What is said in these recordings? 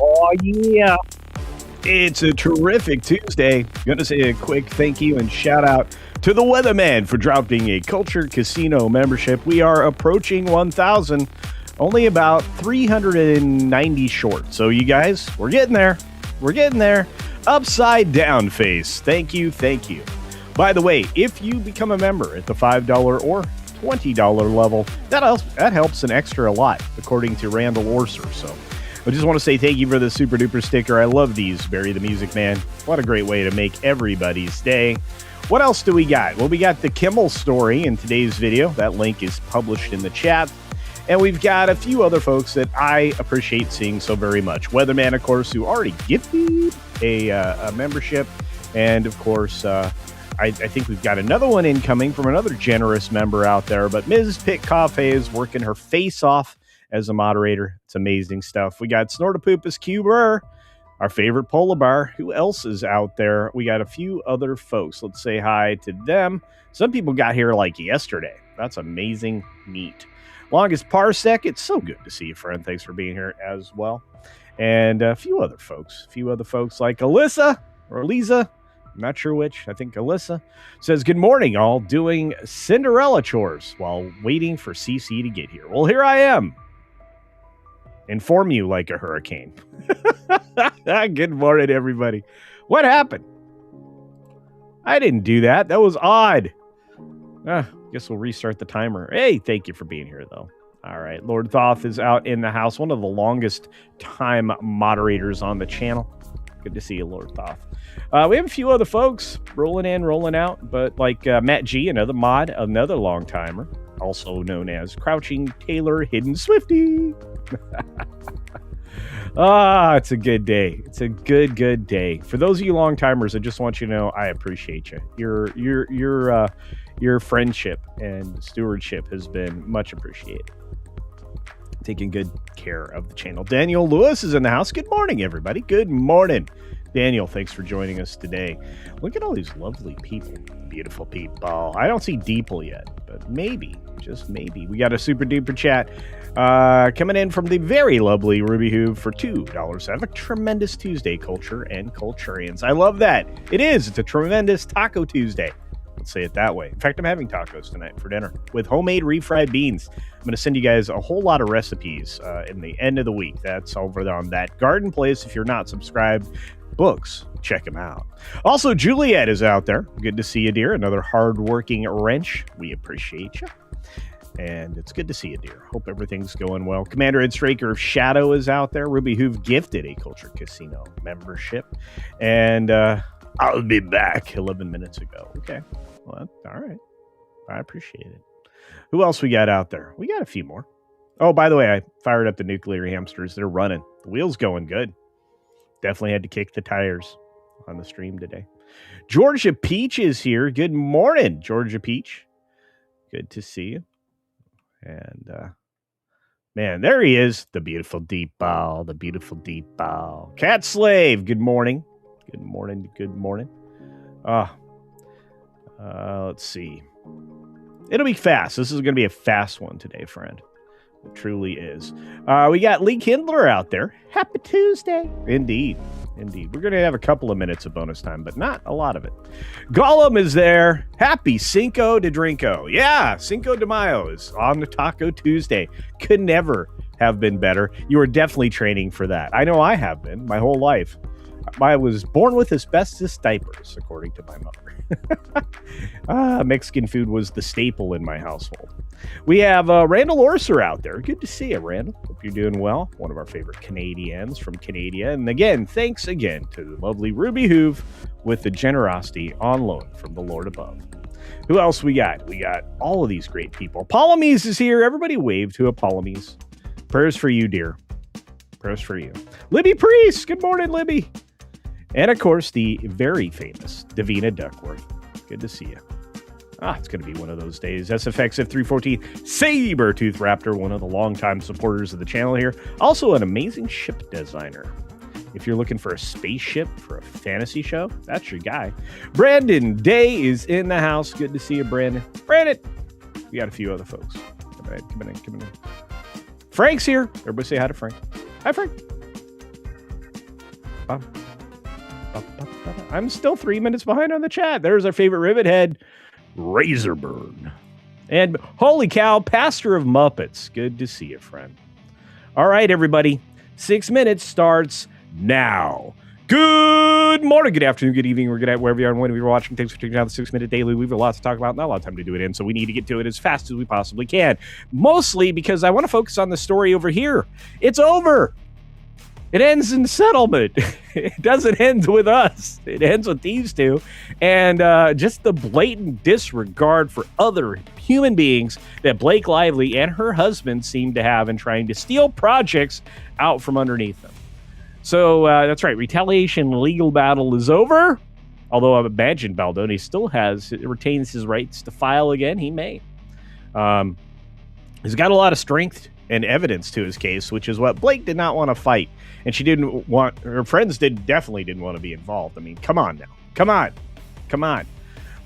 Oh, yeah. It's a terrific Tuesday. Going to say a quick thank you and shout out to the Weatherman for dropping a Culture Casino membership. We are approaching 1,000, only about 390 short. So, you guys, we're getting there. We're getting there. Upside down face. Thank you. Thank you. By the way, if you become a member at the $5 or $20 level, that helps an extra lot, according to Randall Orser. So, I just want to say thank you for the super duper sticker. I love these. Barry the Music Man. What a great way to make everybody's day. What else do we got? Well, we got the Kimmel story in today's video. That link is published in the chat. And we've got a few other folks that I appreciate seeing so very much. Weatherman, of course, who already gifted a membership. And, of course, I think we've got another one incoming from another generous member out there. But Ms. Pitt Coffee is working her face off as a moderator. It's amazing stuff. We got Snortapoopus Cuber, our favorite polar bear. Who else is out there? We got a few other folks. Let's say hi to them. Some people got here like yesterday. That's amazing. Neat. Longest Parsec, it's so good to see you, friend. Thanks for being here as well. And a few other folks like Alyssa or Lisa. I'm not sure which. I think Alyssa says, good morning, all. Doing Cinderella chores while waiting for CC to get here. Well, here I am. Inform you like a hurricane. Good morning, everybody. What happened? I didn't do that. That was odd. Guess we'll restart the timer. Hey, thank you for being here, though. All right. Lord Thoth is out in the house. One of the longest time moderators on the channel. Good to see you, Lord Thoth. We have a few other folks rolling in, rolling out. But like Matt G, another mod, another long timer. Also known as Crouching Taylor Hidden Swifty. It's a good day. It's a good day. For those of you long timers, I just want you to know I appreciate you. Your friendship and stewardship has been much appreciated. Taking good care of the channel. Daniel Lewis is in the house. Good morning, everybody. Good morning. Daniel, thanks for joining us today. Look at all these lovely people. Beautiful people. I don't see Deeple yet, but maybe, just maybe. We got a super duper chat coming in from the very lovely Ruby Hoove for $2. Have a tremendous Tuesday, culture and culturians. I love that. It is. It's a tremendous Taco Tuesday. Let's say it that way. In fact, I'm having tacos tonight for dinner with homemade refried beans. I'm going to send you guys a whole lot of recipes in the end of the week. That's over on That Garden Place. If you're not subscribed, books, check them out. Also, Juliet is out there. Good to see you, dear. Another hardworking wrench. We appreciate you. And it's good to see you, dear. Hope everything's going well. Commander Ed Straker of Shadow is out there. Ruby Hoove gifted a Culture Casino membership. And I'll be back 11 minutes ago. Okay. Well, all right. I appreciate it. Who else we got out there? We got a few more. Oh, by the way, I fired up the nuclear hamsters. They're running. The wheel's going good. Definitely had to kick the tires on the stream today. Georgia Peach is here. Good morning, Georgia Peach. Good to see you. And, man, there he is. The beautiful deep bow. The beautiful deep bow. Cat Slave. Good morning. Good morning. Good morning. Let's see. It'll be fast. This is going to be a fast one today, friend. It truly is. We got Lee Kindler out there. Happy Tuesday. Indeed. We're going to have a couple of minutes of bonus time, but not a lot of it. Gollum is there. Happy Cinco de Drinko. Yeah, Cinco de Mayo is on the Taco Tuesday. Could never have been better. You are definitely training for that. I know I have been my whole life. I was born with asbestos diapers, according to my mother. Mexican food was the staple in my household. We have Randall Orser out there. Good to see you, Randall. Hope you're doing well. One of our favorite Canadians from Canada. And again, thanks again to the lovely Ruby Hoove with the generosity on loan from the Lord above. Who else we got? We got all of these great people. Palamies is here. Everybody wave to a Palamies. Prayers for you, dear. Prayers for you. Libby Priest. Good morning, Libby. And, of course, the very famous Davina Duckworth. Good to see you. It's going to be one of those days. SFX of 314 Sabertooth Raptor, one of the longtime supporters of the channel here. Also an amazing ship designer. If you're looking for a spaceship for a fantasy show, that's your guy. Brandon Day is in the house. Good to see you, Brandon. Brandon! We got a few other folks. Come in. Frank's here. Everybody say hi to Frank. Hi, Frank. I'm still 3 minutes behind on the chat. There's our favorite rivet head, Razorburn. And holy cow, pastor of Muppets. Good to see you, friend. All right, everybody. 6 minutes starts now. Good morning, good afternoon, good evening, or good night, wherever you are and when you're watching. Thanks for taking out the 6 minute daily. We've got lots to talk about, not a lot of time to do it in, so we need to get to it as fast as we possibly can. Mostly because I want to focus on the story over here. It's over. It ends in settlement. It doesn't end with us. It ends with these two. And just the blatant disregard for other human beings that Blake Lively and her husband seem to have in trying to steal projects out from underneath them. So that's right. Retaliation legal battle is over. Although I imagine Baldoni still retains his rights to file again. He may. He's got a lot of strength and evidence to his case, which is what Blake did not want to fight. And she didn't want, her friends definitely didn't want to be involved. I mean, come on now. Come on.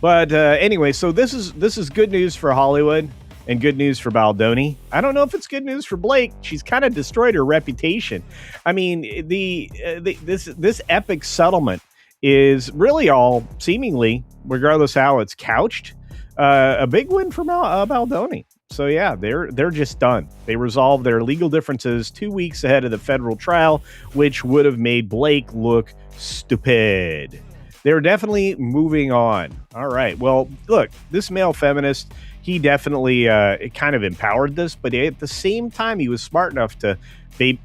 But anyway, so this is good news for Hollywood and good news for Baldoni. I don't know if it's good news for Blake. She's kind of destroyed her reputation. I mean, this epic settlement is really all seemingly, regardless how it's couched, a big win for Baldoni. So yeah, they're just done. They resolved their legal differences 2 weeks ahead of the federal trial, which would have made Blake look stupid. They're definitely moving on. All right. Well, look, this male feminist, he definitely kind of empowered this, but at the same time, he was smart enough to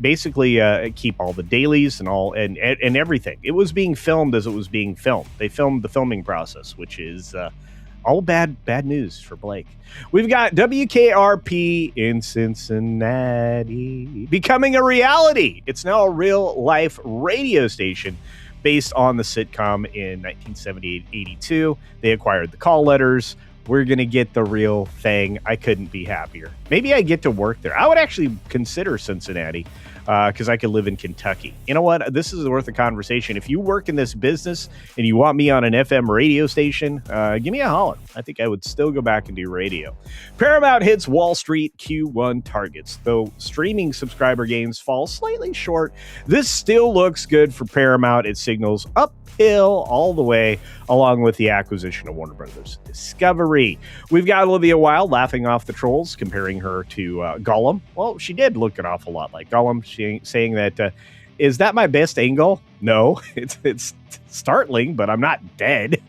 basically keep all the dailies and all and everything. It was being filmed as it was being filmed. They filmed the filming process, which is all bad news for Blake. We've got WKRP in Cincinnati becoming a reality. It's now a real life radio station based on the sitcom in 1978-82. They acquired the call letters. We're going to get the real thing. I couldn't be happier. Maybe I get to work there. I would actually consider Cincinnati because I could live in Kentucky. You know what? This is worth a conversation. If you work in this business and you want me on an FM radio station, give me a holler. I think I would still go back and do radio. Paramount hits Wall Street Q1 targets. Though streaming subscriber gains fall slightly short, this still looks good for Paramount. It signals uphill all the way, along with the acquisition of Warner Brothers Discovery. We've got Olivia Wilde laughing off the trolls, comparing her to Gollum. Well, she did look an awful lot like Gollum, saying that, is that my best angle? No, it's startling, but I'm not dead.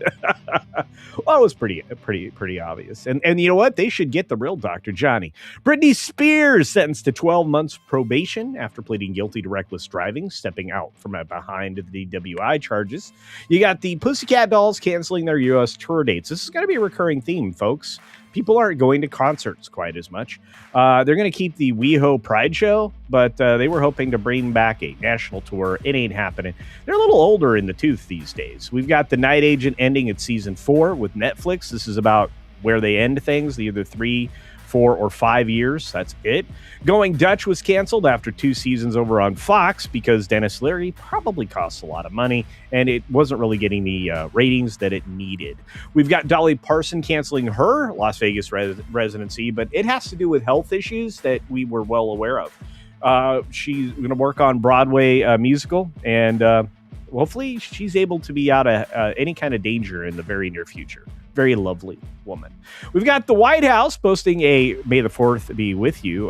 Well, it was pretty obvious. And you know what? They should get the real Dr. Johnny. Britney Spears sentenced to 12 months probation after pleading guilty to reckless driving, stepping out from behind the DWI charges. You got the Pussycat Dolls canceling their U.S. tour dates. This is going to be a recurring theme, folks. People aren't going to concerts quite as much. They're going to keep the WeHo Pride show, but they were hoping to bring back a national tour. It ain't happening. They're a little older in the tooth these days. We've got The Night Agent ending at season 4 with Netflix. This is about where they end things, either 3, 4, or 5 years. That's it. Going Dutch was canceled after 2 seasons over on Fox because Dennis Leary probably costs a lot of money and it wasn't really getting the ratings that it needed. We've got Dolly Parton canceling her Las Vegas residency, but it has to do with health issues that we were well aware of. She's going to work on Broadway musical, and hopefully she's able to be out of any kind of danger in the very near future. Very lovely woman. We've got the White House posting a May the 4th be with you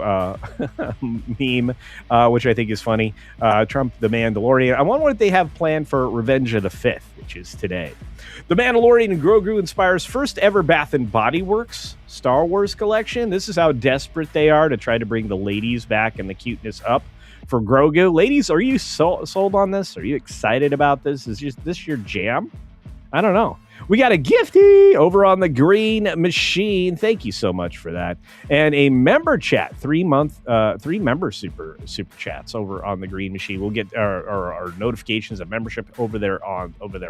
meme, which I think is funny. Trump, the Mandalorian. I wonder what they have planned for Revenge of the 5th, which is today. The Mandalorian and Grogu inspires first ever Bath and Body Works Star Wars collection. This is how desperate they are to try to bring the ladies back and the cuteness up for Grogu. Ladies, are you sold on this? Are you excited about this? Is this your jam? I don't know. We got a gifty over on the Green Machine. Thank you so much for that. And a member chat, 3 member super chats over on the Green Machine. We'll get our notifications of membership over there,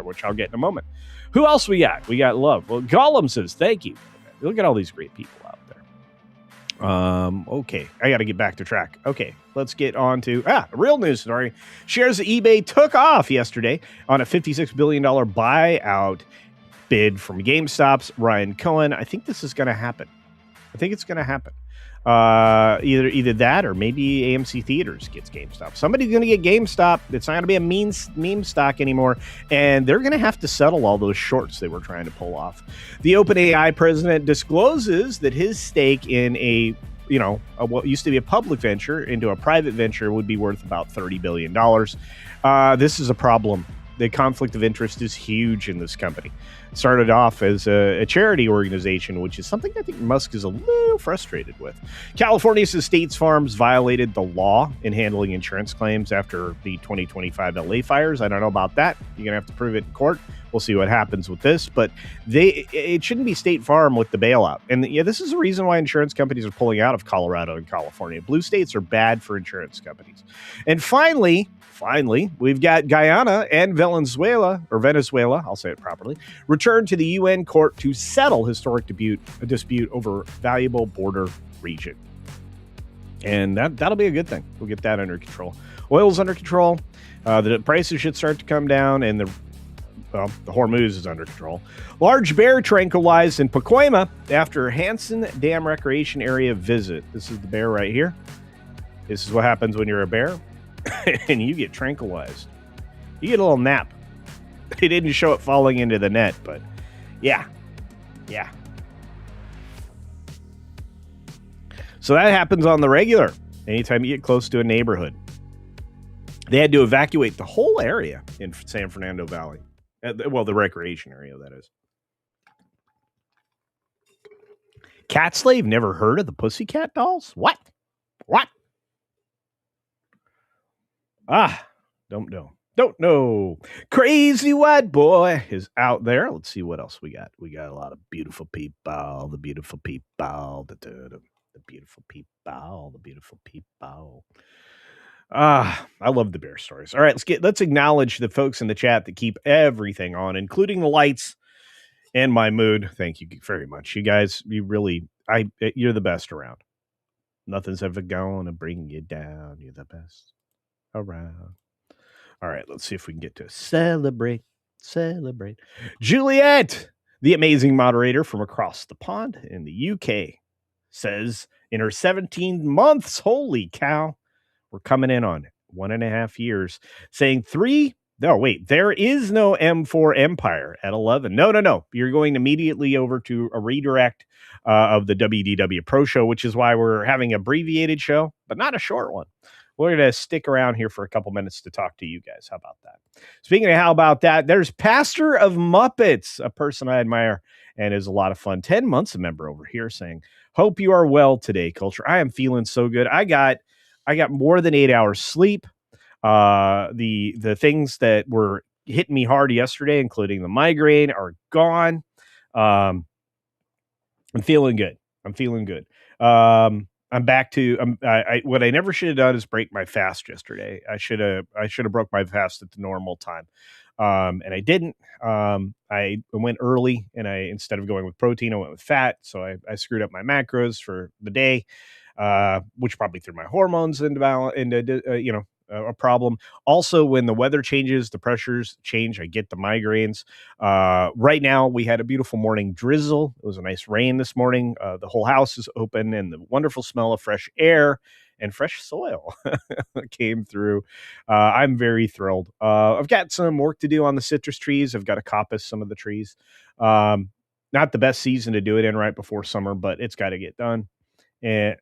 which I'll get in a moment. Who else we got? We got love. Well, Gollum says thank you. Look at all these great people out there. Okay, I got to get back to track. Okay, let's get on to a real news story. Shares of eBay took off yesterday on a $56 billion buyout bid from GameStop's Ryan Cohen. I think this is going to happen. I think it's going to happen. Either that or maybe AMC Theaters gets GameStop. Somebody's going to get GameStop. It's not going to be a meme stock anymore, and they're going to have to settle all those shorts they were trying to pull off. The OpenAI president discloses that his stake in what used to be a public venture into a private venture would be worth about $30 billion. This is a problem. The conflict of interest is huge in this company. It started off as a charity organization, which is something I think Musk is a little frustrated with. California says State Farm's violated the law in handling insurance claims after the 2025 LA fires. I don't know about that. You're going to have to prove it in court. We'll see what happens with this, but it shouldn't be State Farm with the bailout. And yeah, this is the reason why insurance companies are pulling out of Colorado and California. Blue states are bad for insurance companies. And finally, we've got Guyana and Venezuela, I'll say it properly, returned to the UN court to settle historic dispute over valuable border region. And that'll be a good thing. We'll get that under control. Oil's under control. The prices should start to come down, and the Hormuz is under control. Large bear tranquilized in Pacoima after Hansen Dam Recreation Area visit. This is the bear right here. This is what happens when you're a bear and you get tranquilized. You get a little nap. They didn't show it falling into the net, but yeah. So that happens on the regular anytime you get close to a neighborhood. They had to evacuate the whole area in San Fernando Valley. Well, the recreation area, that is. Cat Slave never heard of the Pussycat Dolls? What? Don't know. Crazy White Boy is out there. Let's see what else we got. We got a lot of beautiful people. The beautiful people. The beautiful people. I love the bear stories. All right, let's acknowledge the folks in the chat that keep everything on, including the lights and my mood. Thank you very much. You guys, you're the best around. Nothing's ever going to bring you down. You're the best around. All right, let's see if we can get to celebrate. Juliet, the amazing moderator from across the pond in the UK, says in her 17 months, holy cow, we're coming in on 1.5 years, saying there is no M4 Empire at 11. No. You're going immediately over to a redirect of the WDW Pro Show, which is why we're having an abbreviated show, but not a short one. We're going to stick around here for a couple minutes to talk to you guys. How about that? Speaking of how about that, there's Pastor of Muppets, a person I admire and is a lot of fun. 10 months a member over here saying, hope you are well today, Culture. I am feeling so good. I got more than 8 hours sleep. The things that were hitting me hard yesterday, including the migraine, are gone. I'm feeling good. I'm back to what I never should have done is break my fast yesterday. I should have broke my fast at the normal time. And I didn't. I went early, and instead of going with protein, I went with fat. So I screwed up my macros for the day, which probably threw my hormones into a problem. Also, when the weather changes, the pressures change, I get the migraines. Right now, we had a beautiful morning drizzle. It was a nice rain this morning. The whole house is open, and the wonderful smell of fresh air and fresh soil came through. I'm very thrilled. I've got some work to do on the citrus trees. I've got to coppice some of the trees. Not the best season to do it in right before summer, but it's got to get done. And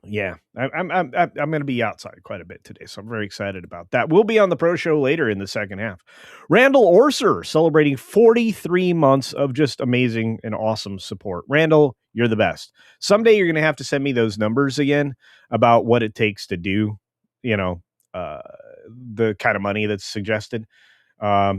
yeah, I'm going to be outside quite a bit today, so I'm very excited about that. We'll be on the Pro Show later in the second half. Randall Orser celebrating 43 months of just amazing and awesome support. Randall, you're the best. Someday you're going to have to send me those numbers again about what it takes to do, the kind of money that's suggested. I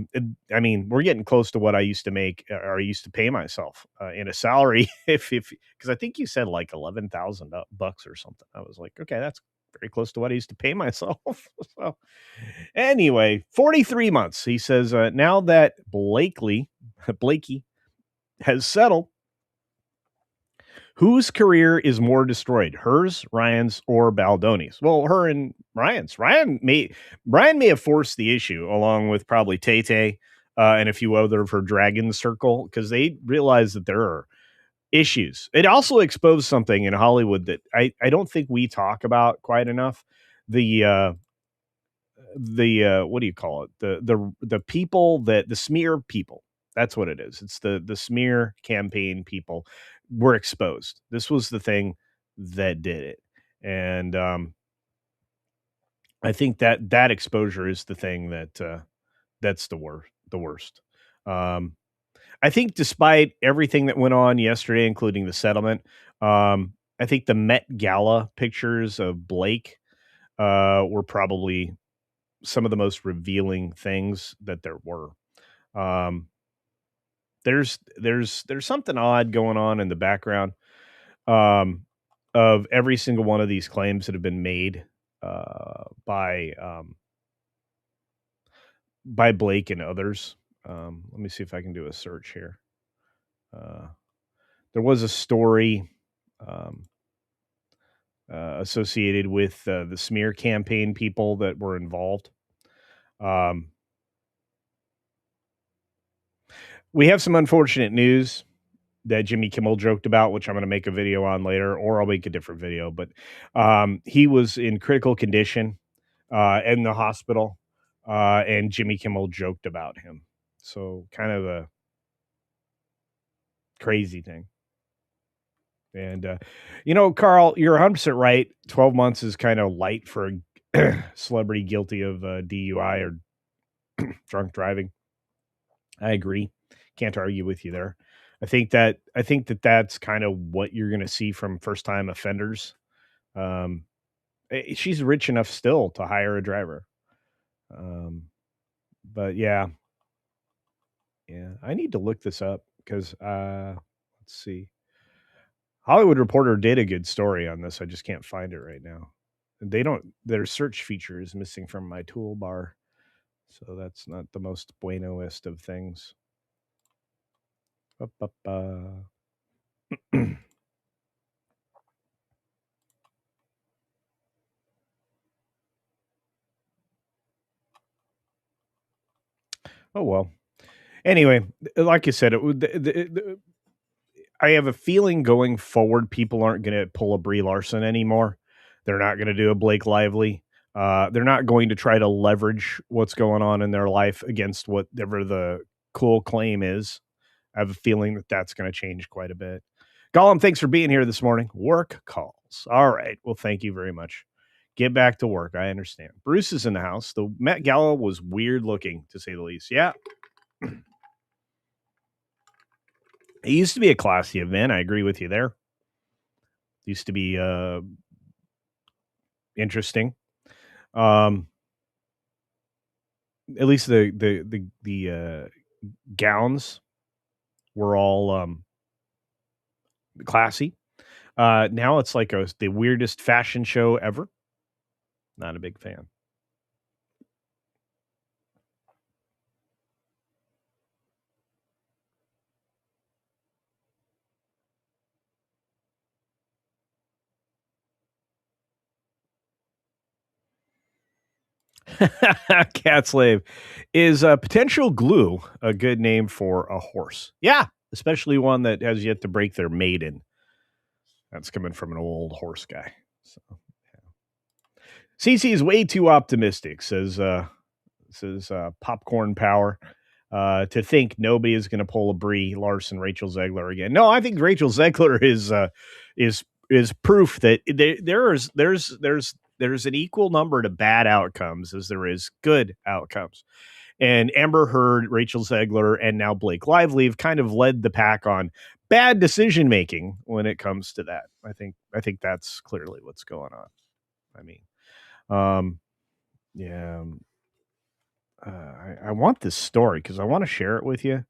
mean, we're getting close to what I used to make or I used to pay myself in a salary. Because I think you said like $11,000 or something. I was like, okay, that's very close to what I used to pay myself. So anyway, 43 months. He says, now that Blakey has settled, whose career is more destroyed, hers, Ryan's, or Baldoni's? Well, her and Ryan's. Brian may have forced the issue along with probably Tay-Tay and a few other of her dragon circle, because they realize that there are issues. It also exposed something in Hollywood that I don't think we talk about quite enough. The what do you call it? The people that the smear people. That's what it is. It's the smear campaign people were exposed. This was the thing that did it. And I think that exposure is the thing that's the worst. Um I think despite everything that went on yesterday, including the settlement, I think the Met Gala pictures of Blake were probably some of the most revealing things that there were. Um, there's something odd going on in the background um, of every single one of these claims that have been made by Blake and others. Let me see if I can do a search here. Uh, there was a story um, associated with the smear campaign people that were involved. Um, we have some unfortunate news that Jimmy Kimmel joked about, which I'm going to make a video on later, or I'll make a different video. But he was in critical condition in the hospital, and Jimmy Kimmel joked about him. So kind of a crazy thing. And, Carl, you're 100% right. 12 months is kind of light for a celebrity guilty of DUI or drunk driving. I agree. Can't argue with you there. I think that that's kind of what you're going to see from first time offenders. Um, she's rich enough still to hire a driver. Um, but yeah, I need to look this up because let's see. Hollywood Reporter did a good story on this. I just can't find it right now. They don't. Their search feature is missing from my toolbar, so that's not the most buenoest of things. Ba-ba-ba. Oh well. Anyway, like I said, I have a feeling going forward, people aren't going to pull a Brie Larson anymore. They're not going to do a Blake Lively. They're not going to try to leverage what's going on in their life against whatever the cool claim is. I have a feeling that that's going to change quite a bit. Gollum, thanks for being here this morning. Work calls. All right. Well, thank you very much. Get back to work. I understand. Bruce is in the house. The Met Gala was weird looking, to say the least. Yeah. It used to be a classy event. I agree with you there. It used to be interesting. Um, at least the gowns were all classy. Now it's like the weirdest fashion show ever. Not a big fan. Cat slave is potential glue a good name for a horse? Yeah, especially one that has yet to break their maiden. That's coming from an old horse guy. So CC is way too optimistic, says popcorn power. To think nobody is going to pull a Brie Larson, Rachel Zegler again. No, I think Rachel Zegler is proof that there's an equal number to bad outcomes as there is good outcomes. And Amber Heard, Rachel Zegler, and now Blake Lively have kind of led the pack on bad decision making when it comes to that. I think that's clearly what's going on. I mean, um, yeah, I want this story because I want to share it with you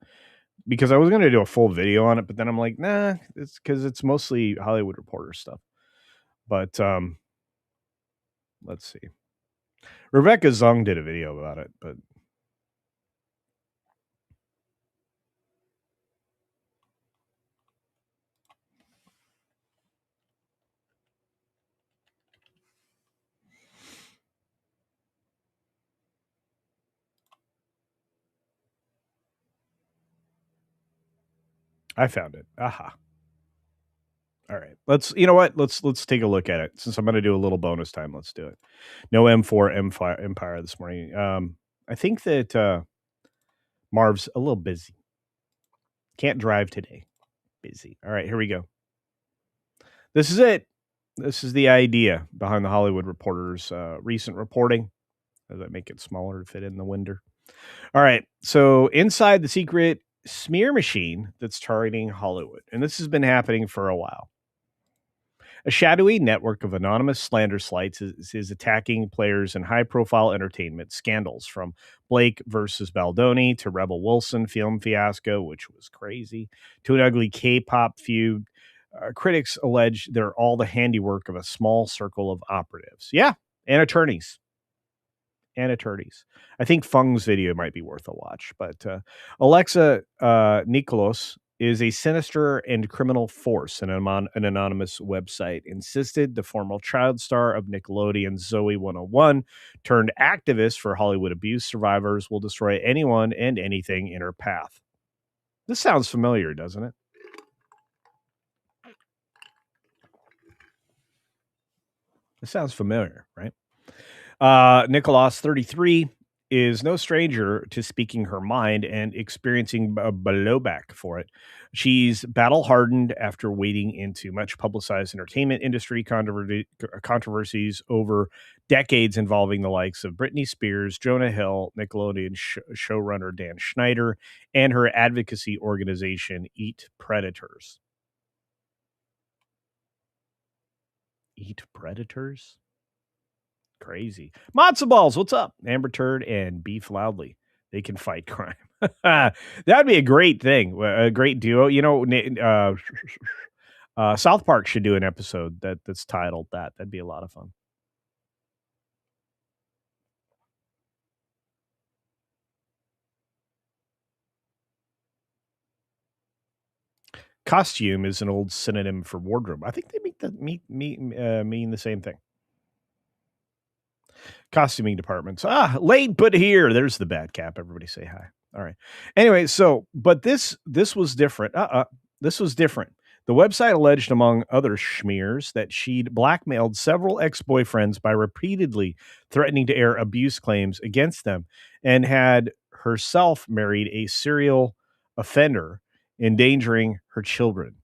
because I was going to do a full video on it, but then I'm like, nah, it's because it's mostly Hollywood Reporter stuff. But let's see. Rebecca Zung did a video about it, but I found it. Aha. All right. You know what? Let's take a look at it. Since I'm going to do a little bonus time, let's do it. No M4 Empire this morning. I think that Marv's a little busy. Can't drive today. Busy. All right, here we go. This is it. This is the idea behind the Hollywood Reporter's recent reporting. Does that make it smaller to fit in the window? All right. So inside the secret smear machine that's targeting Hollywood, and this has been happening for a while. A shadowy network of anonymous slander sites is attacking players in high-profile entertainment scandals, from Blake versus Baldoni to Rebel Wilson film fiasco, which was crazy, to an ugly K-pop feud. Critics allege they're all the handiwork of a small circle of operatives. Yeah, and attorneys. I think Fung's video might be worth a watch, but Alexa Nikolos is a sinister and criminal force, an anonymous website insisted the former child star of Nickelodeon Zoe 101 turned activist for Hollywood abuse survivors will destroy anyone and anything in her path. This sounds familiar, doesn't it? This sounds familiar, right? Nicholas, 33, is no stranger to speaking her mind and experiencing blowback for it. She's battle hardened after wading into much publicized entertainment industry controversies over decades involving the likes of Britney Spears, Jonah Hill, Nickelodeon showrunner Dan Schneider, and her advocacy organization, Eat Predators. Eat Predators? Crazy. Matzo balls, what's up? Amber Turd and Beef Loudly. They can fight crime. That'd be a great thing, a great duo. You know, South Park should do an episode that's titled that. That'd be a lot of fun. Costume is an old synonym for wardrobe. I think they mean the same thing. Costuming departments. Late but here. There's the bad cap. Everybody say hi. All right. Anyway, but this was different. This was different. The website alleged, among other schmears, that she'd blackmailed several ex-boyfriends by repeatedly threatening to air abuse claims against them, and had herself married a serial offender, endangering her children.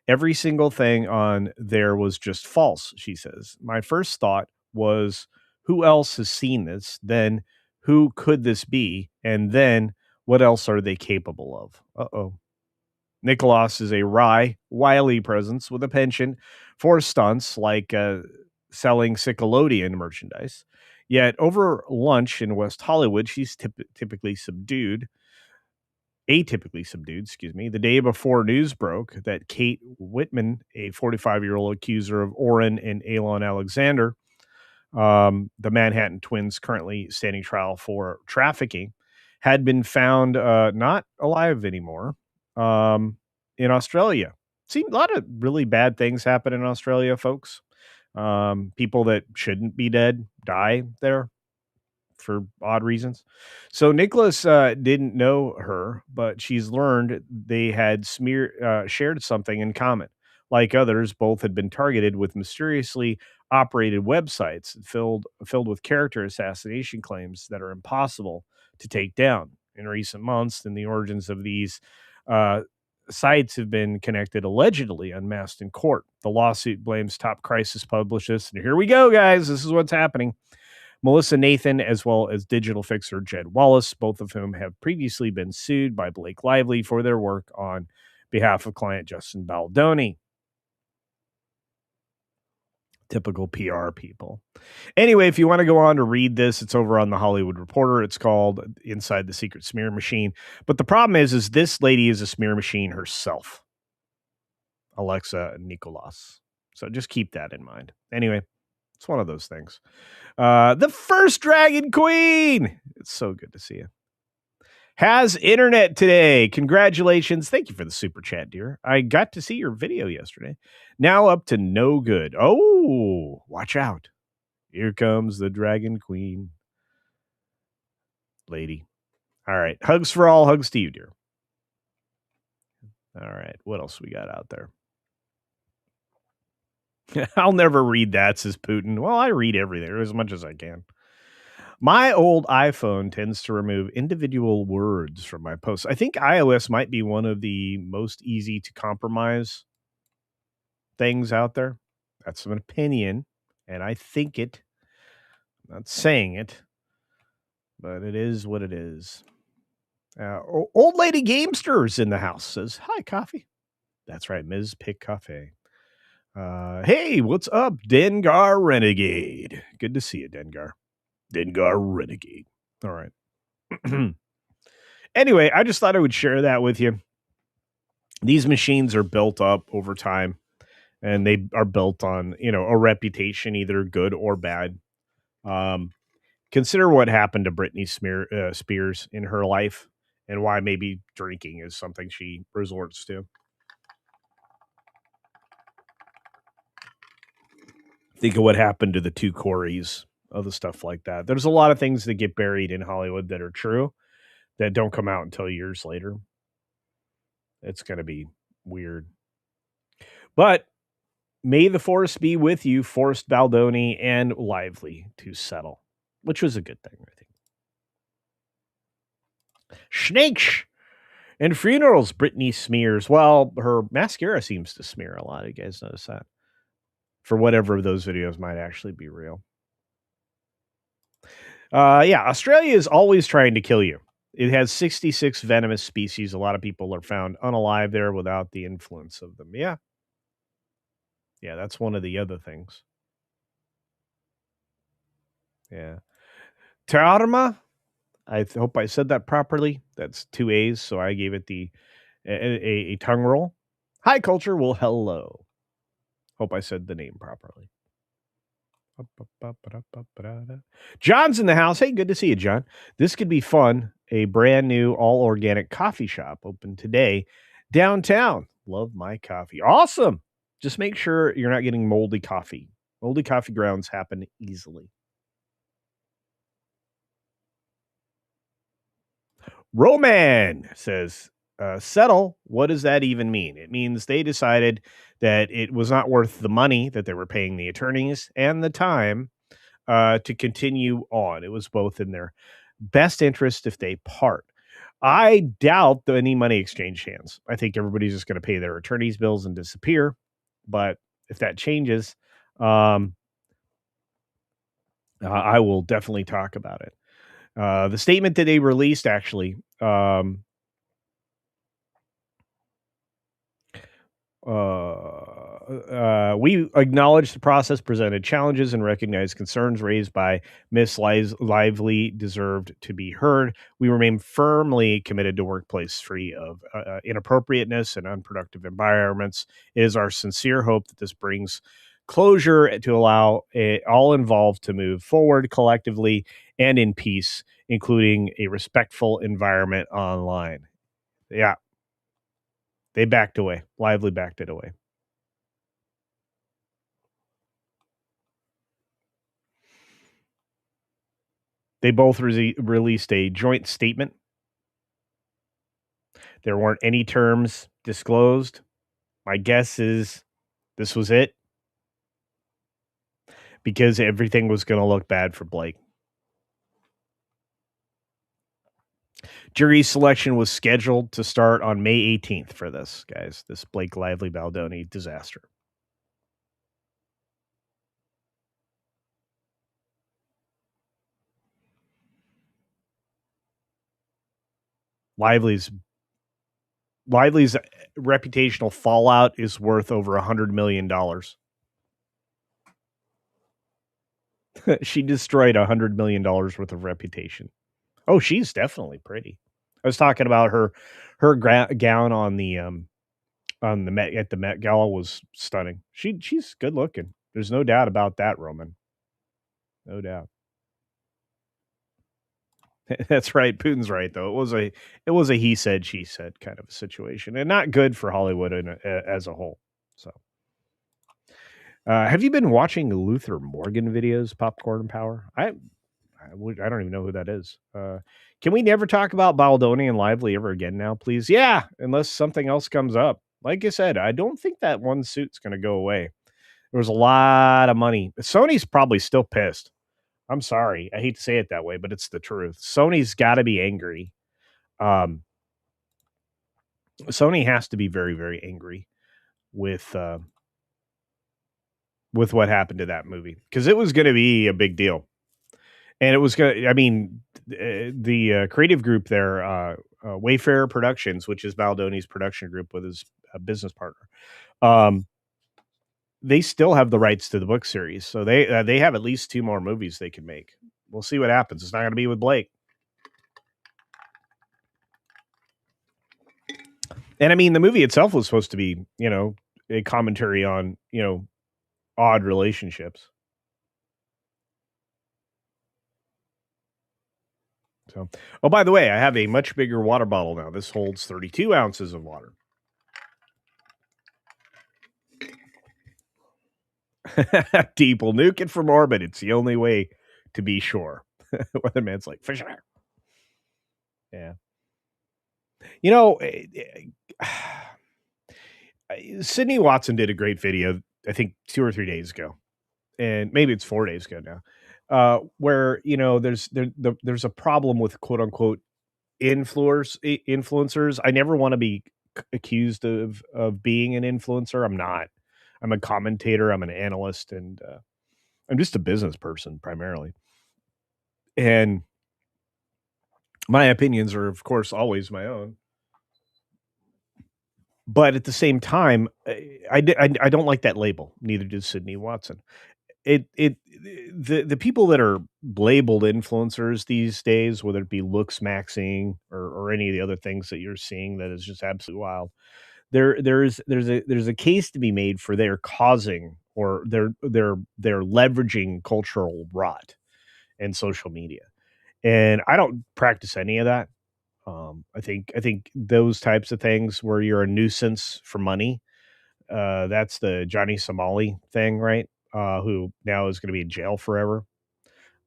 Every single thing on there was just false, she says. My first thought was, who else has seen this? Then who could this be? And then what else are they capable of? Uh-oh. Nicholas is a wily presence with a penchant for stunts like selling Nickelodeon merchandise. Yet over lunch in West Hollywood, she's atypically subdued, the day before news broke that Kate Whitman, a 45-year-old accuser of Oren and Elon Alexander, the Manhattan twins currently standing trial for trafficking, had been found not alive anymore in Australia. See, a lot of really bad things happen in Australia, folks. People that shouldn't be dead die there for odd reasons. So Nicholas didn't know her, but she's learned they had shared something in common. Like others, both had been targeted with mysteriously operated websites filled with character assassination claims that are impossible to take down. In recent months, and the origins of these sites have been connected, allegedly unmasked in court. The lawsuit blames top crisis publicists, and here we go, guys. This is what's happening. Melissa Nathan, as well as digital fixer Jed Wallace, both of whom have previously been sued by Blake Lively for their work on behalf of client Justin Baldoni. Typical PR people. Anyway, if you want to go on to read this, it's over on the Hollywood Reporter. It's called Inside the Secret Smear Machine. But the problem is this lady is a smear machine herself. Alexa Nikolas. So just keep that in mind. Anyway, it's one of those things. The first Dragon Queen. It's so good to see you. Has internet today. Congratulations. Thank you for the super chat, dear. I got to see your video yesterday. Now up to no good. Oh, watch out. Here comes the Dragon Queen. Lady. All right. Hugs for all. Hugs to you, dear. All right. What else we got out there? I'll never read that, says Putin. Well, I read everything as much as I can. My old iPhone tends to remove individual words from my posts. I think iOS might be one of the most easy to compromise things out there. That's an opinion, and I think it. I'm not saying it, but it is what it is. Old Lady Gamesters in the house says, "Hi, coffee." That's right, Ms. Pick Cafe. Hey, what's up, Dengar Renegade? Good to see you, Dengar. Dengar Renegade. All right. Anyway, I just thought I would share that with you. These machines are built up over time, and they are built on, a reputation, either good or bad. Consider what happened to Britney Spears in her life, and why maybe drinking is something she resorts to. Think of what happened to the two Coreys, other stuff like that. There's a lot of things that get buried in Hollywood that are true that don't come out until years later. It's going to be weird. But may the force be with you, forced Baldoni and Lively to settle, which was a good thing, I think. Snakes and funerals, Britney smears. Well, her mascara seems to smear a lot. You guys notice that? For whatever of those videos might actually be real. Yeah, Australia is always trying to kill you. It has 66 venomous species. A lot of people are found unalive there without the influence of them. Yeah. Yeah, that's one of the other things. Yeah. Tarma, I hope I said that properly. That's 2 A's, so I gave it a tongue roll. Hi, culture. Well, hello. Hope I said the name properly. John's in the house. Hey, good to see you, John. This could be fun. A brand new all organic coffee shop opened today downtown. Love my coffee. Awesome. Just make sure you're not getting moldy coffee. Moldy coffee grounds happen easily. Roman says, settle. What does that even mean? It means they decided that it was not worth the money that they were paying the attorneys and the time to continue on. It was both in their best interest if they part. I doubt that any money exchanged hands. I think everybody's just going to pay their attorney's bills and disappear. But if that changes, I will definitely talk about it. The statement that they released, actually, we acknowledge the process presented challenges and recognize concerns raised by Miss Lively deserved to be heard. We remain firmly committed to workplace free of inappropriateness and unproductive environments. It is our sincere hope that this brings closure to allow all involved to move forward collectively and in peace, including a respectful environment online. Yeah. They backed away. Lively backed it away. They both released a joint statement. There weren't any terms disclosed. My guess is this was it, because everything was going to look bad for Blake. Jury selection was scheduled to start on May 18th for this, guys. This Blake Lively Baldoni disaster. Lively's reputational fallout is worth over $100 million. She destroyed $100 million worth of reputation. Oh, she's definitely pretty. I was talking about her gown on the Met Gala was stunning. She's good looking. There's no doubt about that, Roman. No doubt. That's right. Putin's right, though. It was a he said, she said kind of a situation, and not good for Hollywood as a whole. So, have you been watching Luther Morgan videos? Popcorn Power. I don't even know who that is. Can we never talk about Baldoni and Lively ever again now, please? Yeah, unless something else comes up. Like I said, I don't think that one suit's going to go away. There was a lot of money. Sony's probably still pissed. I'm sorry. I hate to say it that way, but it's the truth. Sony's got to be angry. Um, Sony has to be very, very angry with what happened to that movie because it was going to be a big deal, and it was going to. I mean, the creative group there, Wayfarer Productions, which is Baldoni's production group with his business partner, um, they still have the rights to the book series, so they have at least 2 more movies they can make. We'll see what happens. It's not going to be with Blake. And I mean, the movie itself was supposed to be, a commentary on, odd relationships. So, oh, by the way, I have a much bigger water bottle now. This holds 32 ounces of water. Deep will nuke it from orbit. It's the only way to be sure. Weatherman's like, for sure. Yeah. Sydney Watson did a great video, I think 2 or 3 days ago, and maybe it's 4 days ago now, where there's a problem with quote unquote influencers. I never want to be accused of being an influencer. I'm not. I'm a commentator. I'm an analyst, and I'm just a business person primarily. And my opinions are, of course, always my own. But at the same time, I don't like that label. Neither does Sydney Watson. The people that are labeled influencers these days, whether it be looks maxing or any of the other things that you're seeing that is just absolutely wild, there's a case to be made for they're causing or they're leveraging cultural rot and social media. And I don't practice any of that. I think those types of things where you're a nuisance for money, that's the Johnny Somali thing, right? Who now is going to be in jail forever.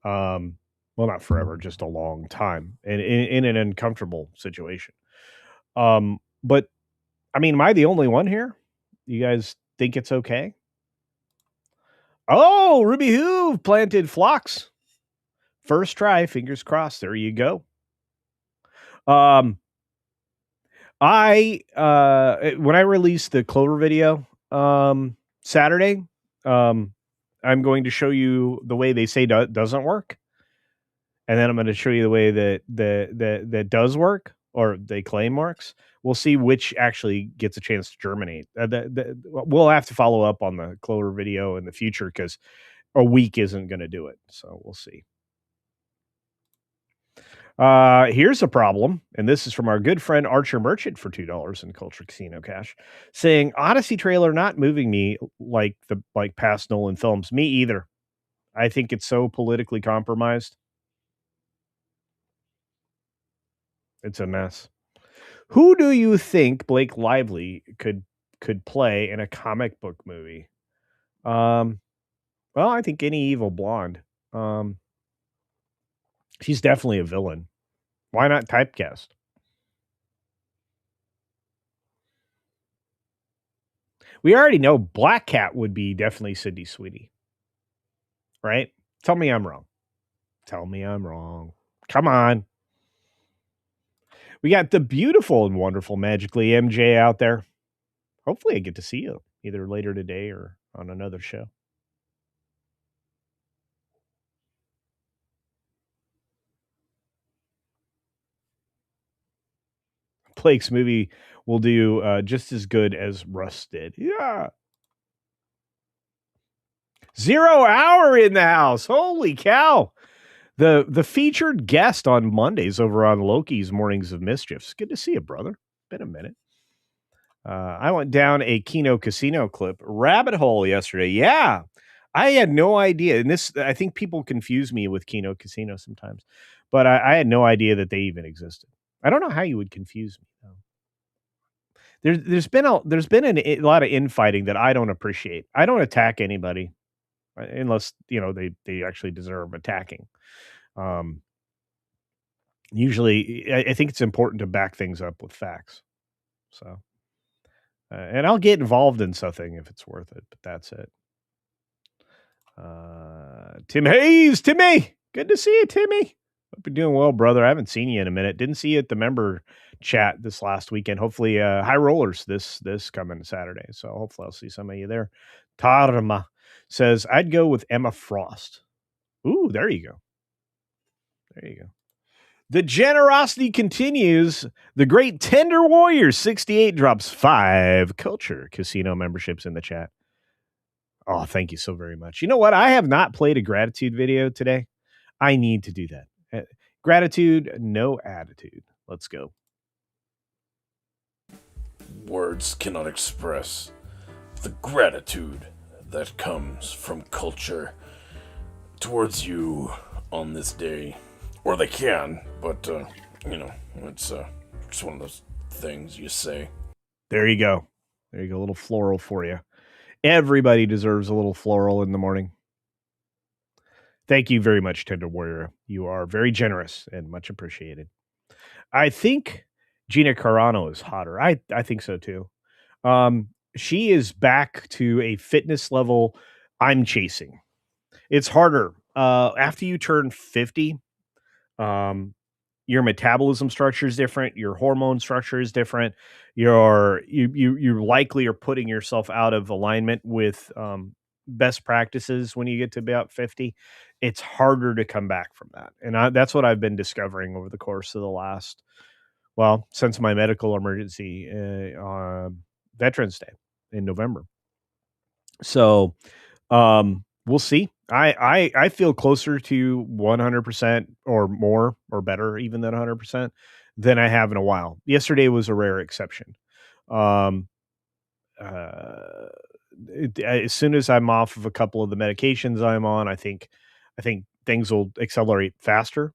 Well, not forever, just a long time, and in an uncomfortable situation. But I mean, am I the only one here? You guys think it's okay? Oh, Ruby Hoo planted flocks. First try, fingers crossed. There you go. Um, I when I released the Clover video Saturday, I'm going to show you the way they say doesn't work, and then I'm going to show you the way that does work or they claim works. We'll see which actually gets a chance to germinate. We'll have to follow up on the Clover video in the future because a week isn't going to do it. So we'll see. Here's a problem, and this is from our good friend Archer Merchant for $2 in Culture Casino Cash, saying Odyssey trailer not moving me like past Nolan films. Me either. I think it's so politically compromised. It's a mess. Who do you think Blake Lively could play in a comic book movie? Well, I think any evil blonde. She's definitely a villain. Why not typecast? We already know Black Cat would be definitely Sydney Sweeney. Right? Tell me I'm wrong. Tell me I'm wrong. Come on. We got the beautiful and wonderful Magically MJ out there. Hopefully I get to see you either later today or on another show. Blake's movie will do just as good as Russ did. Yeah. 0 Hour in the house. Holy cow. The featured guest on Mondays over on Loki's Mornings of Mischiefs. Good to see you, brother. Been a minute. I went down a Kino Casino clip rabbit hole yesterday. Yeah. I had no idea. And this, I think people confuse me with Kino Casino sometimes, but I had no idea that they even existed. I don't know how you would confuse me. There's been a lot of infighting that I don't appreciate. I don't attack anybody unless they actually deserve attacking. Usually, I think it's important to back things up with facts. So, and I'll get involved in something if it's worth it. But that's it. Tim Hayes, Timmy, good to see you, Timmy. Hope you're doing well, brother. I haven't seen you in a minute. Didn't see you at the member chat this last weekend. Hopefully, High Rollers this coming Saturday. So hopefully I'll see some of you there. Tarma says I'd go with Emma Frost. Ooh, there you go. There you go. The generosity continues. The great Tender Warrior 68 drops 5 Culture Casino memberships in the chat. Oh, thank you so very much. You know what? I have not played a gratitude video today. I need to do that. Gratitude, no attitude. Let's go. Words cannot express the gratitude that comes from culture towards you on this day. Or they can, but, it's just one of those things you say. There you go. There you go. A little floral for you. Everybody deserves a little floral in the morning. Thank you very much, Tender Warrior. You are very generous and much appreciated. I think Gina Carano is hotter. I think so too. She is back to a fitness level I'm chasing. It's harder. After you turn 50, your metabolism structure is different, your hormone structure is different. You likely are putting yourself out of alignment with best practices when you get to about 50. It's harder to come back from that. And that's what I've been discovering over the course of the last, since my medical emergency Veterans Day in November. So we'll see. I feel closer to 100% or more or better even than 100% than I have in a while. Yesterday was a rare exception. As soon as I'm off of a couple of the medications I'm on, I think things will accelerate faster.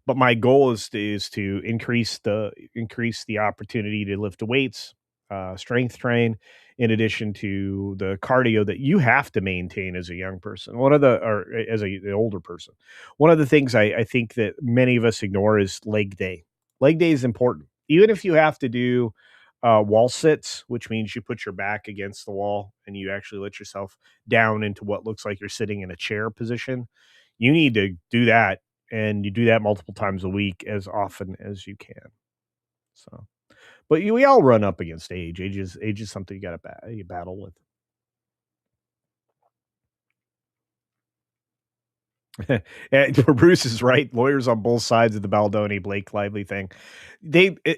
But my goal is to increase the opportunity to lift the weights, strength train, in addition to the cardio that you have to maintain as a young person. As an older person. One of the things I think that many of us ignore is leg day. Leg day is important, even if you have to do wall sits, which means you put your back against the wall and you actually let yourself down into what looks like you're sitting in a chair position. You need to do that, and you do that multiple times a week as often as you can. So, but we all run up against age. Age is something you got to battle with. And Bruce is right. Lawyers on both sides of the Baldoni Blake Lively thing.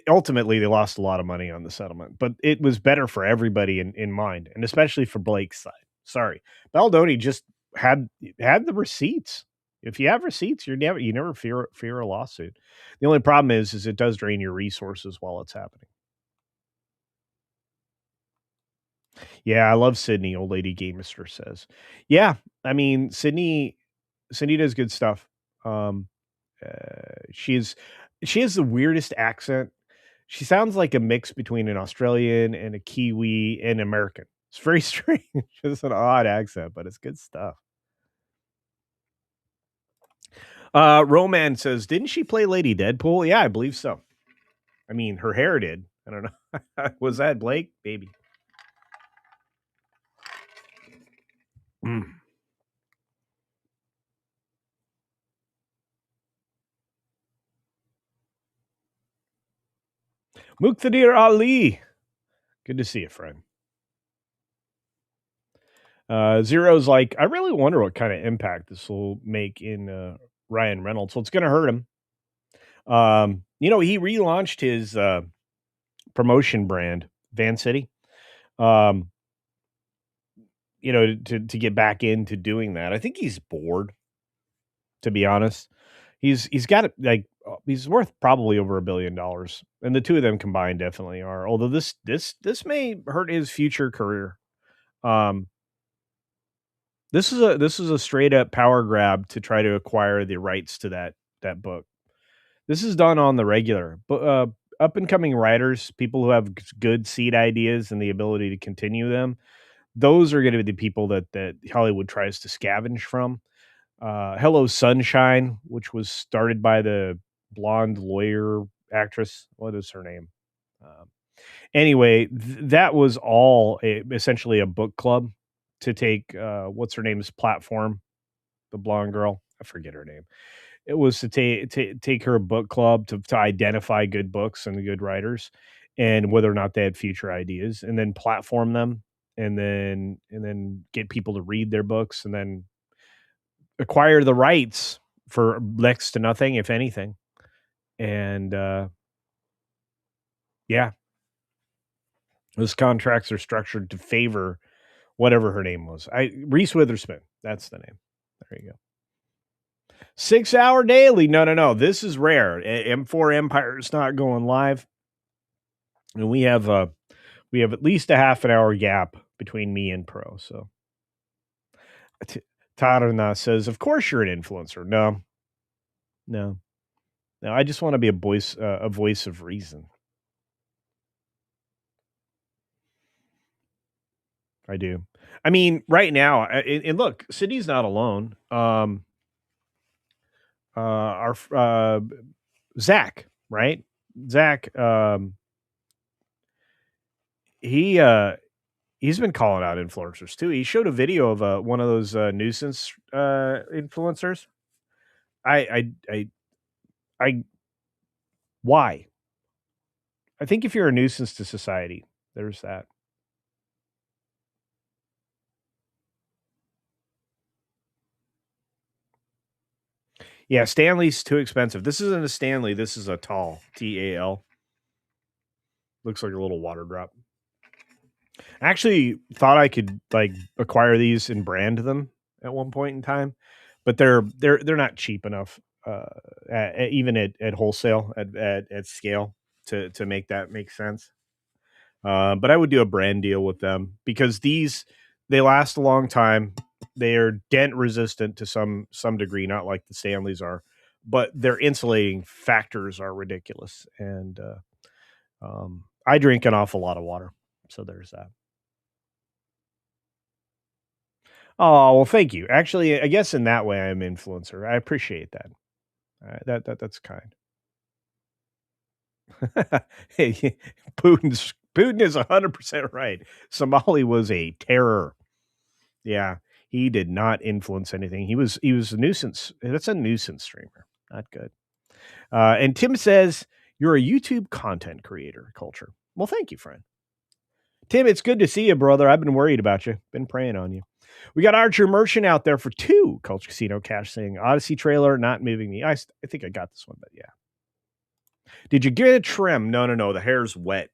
Ultimately they lost a lot of money on the settlement, but it was better for everybody in mind, and especially for Blake's side. Sorry, Baldoni just had the receipts. If you have receipts, you never fear a lawsuit. The only problem is it does drain your resources while it's happening. Yeah, I love Sydney. Old lady Gamester says, yeah. I mean, Sydney does good stuff. She has the weirdest accent. She sounds like a mix between an Australian and a Kiwi and American. It's very strange. It's an odd accent, but it's good stuff. Roman says, didn't she play Lady Deadpool? Yeah, I believe so. I mean, her hair did. I don't know. Was that Blake? Baby. Muqtadir Ali. Good to see you, friend. Zero's like, I really wonder what kind of impact this will make in Ryan Reynolds. So it's going to hurt him. He relaunched his promotion brand, Van City. To get back into doing that. I think he's bored, to be honest. He's got he's worth probably over $1 billion, and the two of them combined definitely are. Although this may hurt his future career. This is a straight up power grab to try to acquire the rights to that book. This is done on the regular, but up and coming writers, people who have good seed ideas and the ability to continue them, those are going to be the people that Hollywood tries to scavenge from. Hello Sunshine, which was started by the blonde lawyer actress. What is her name? Anyway, that was all essentially a book club to take what's her name's platform the blonde girl. I forget her name. It was to take her book club to identify good books and good writers, and whether or not they had future ideas, and then platform them, and then get people to read their books, and then acquire the rights for next to nothing, if anything. And yeah, those contracts are structured to favor whatever her name was. Reese Witherspoon. That's the name. There you go. 6 hour daily. No. This is rare. M4 Empire is not going live, and we have at least a half an hour gap between me and Pro. So Tarana says, "Of course you're an influencer." No. I just want to be a voice of reason. I do. I mean, right now, and look, Sydney's not alone. Our Zach, right? Zach, he he's been calling out influencers too. He showed a video of one of those nuisance influencers. I why? I think if you're a nuisance to society, there's that. Yeah, Stanley's too expensive. This isn't a Stanley. This is a tall TAL. Looks like a little water drop. I actually thought I could like acquire these and brand them at one point in time, but they're not cheap enough, even at wholesale at scale to make that make sense. But I would do a brand deal with them because they last a long time. They are dent resistant to some degree, not like the Stanleys are, but their insulating factors are ridiculous. And I drink an awful lot of water, so there's that. Oh, well, thank you. Actually, I guess in that way, I'm an influencer. I appreciate that. That's kind. Hey, Putin is 100% right. Somali was a terror. Yeah, he did not influence anything. He was a nuisance. That's a nuisance streamer. Not good. And Tim says you're a YouTube content creator. Culture. Well, thank you, friend. Tim, it's good to see you, brother. I've been worried about you. Been praying on you. We got Archer Merchant out there for 2 Culture Casino cash saying Odyssey trailer not moving me. I think I got this one, but yeah. Did you get a trim? No. The hair's wet.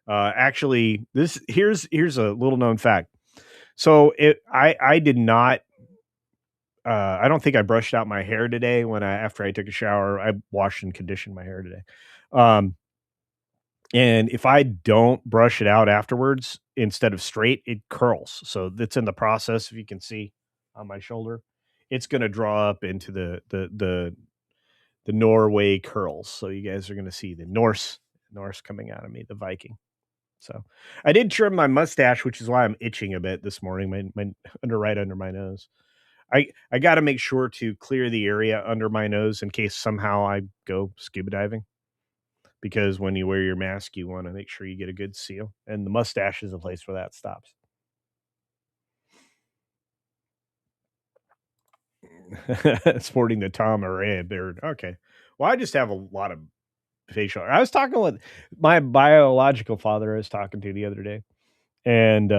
Actually, here's a little known fact. So I did not. I don't think I brushed out my hair today after I took a shower. I washed and conditioned my hair today. And if I don't brush it out afterwards, instead of straight, it curls. So that's in the process. If you can see on my shoulder, it's going to draw up into the Norway curls. So you guys are going to see the Norse coming out of me, the Viking. So I did trim my mustache, which is why I'm itching a bit this morning. My right under my nose. I got to make sure to clear the area under my nose in case somehow I go scuba diving. Because when you wear your mask, you want to make sure you get a good seal. And the mustache is a place where that stops. Sporting the Tom Araya beard. Okay. Well, I just have a lot of facial hair. I was talking with my biological father I was talking to the other day. And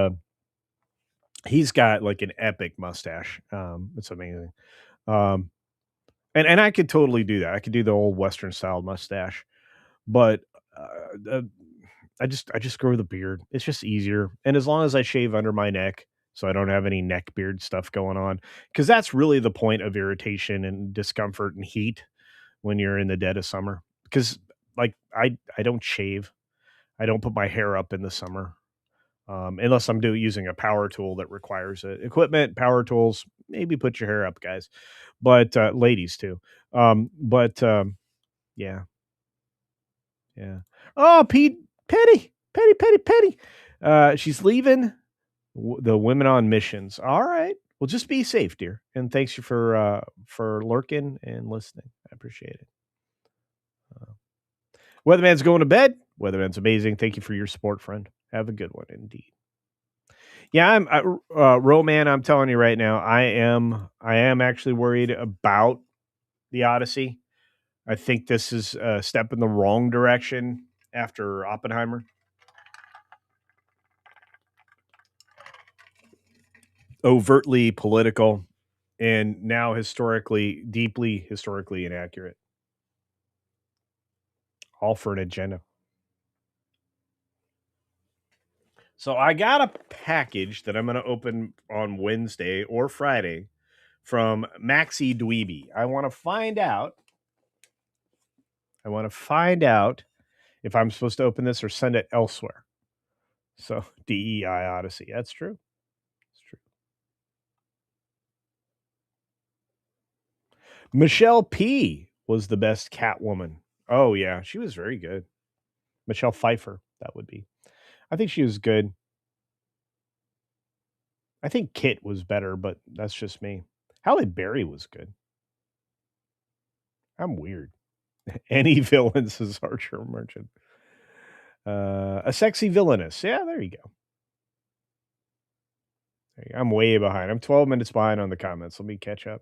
he's got like an epic mustache. It's amazing. Um, and I could totally do that. I could do the old Western style mustache. But I just grow the beard. It's just easier, and as long as I shave under my neck, so I don't have any neck beard stuff going on, because that's really the point of irritation and discomfort and heat when you're in the dead of summer. Because like I don't shave, I don't put my hair up in the summer, unless I'm using a power tool that requires it. Equipment, power tools, maybe put your hair up, guys, but ladies too. Yeah. Yeah. Oh, Petty. She's leaving the women on missions. All right. Well, just be safe, dear. And thanks you for lurking and listening. I appreciate it. Weatherman's going to bed. Weatherman's amazing. Thank you for your support, friend. Have a good one indeed. Yeah, Roman, I'm telling you right now, I am actually worried about the Odyssey. I think this is a step in the wrong direction after Oppenheimer. Overtly political and now deeply historically inaccurate. All for an agenda. So I got a package that I'm going to open on Wednesday or Friday from Maxi Dweeby. I want to find out. If I'm supposed to open this or send it elsewhere. So DEI Odyssey. That's true. That's true. Michelle P was the best Catwoman. Oh yeah, she was very good. Michelle Pfeiffer, that would be. I think she was good. I think Kit was better, but that's just me. Halle Berry was good. I'm weird. Any villain, says Archer Merchant. A sexy villainess. Yeah, there you go. I'm way behind. I'm 12 minutes behind on the comments. Let me catch up.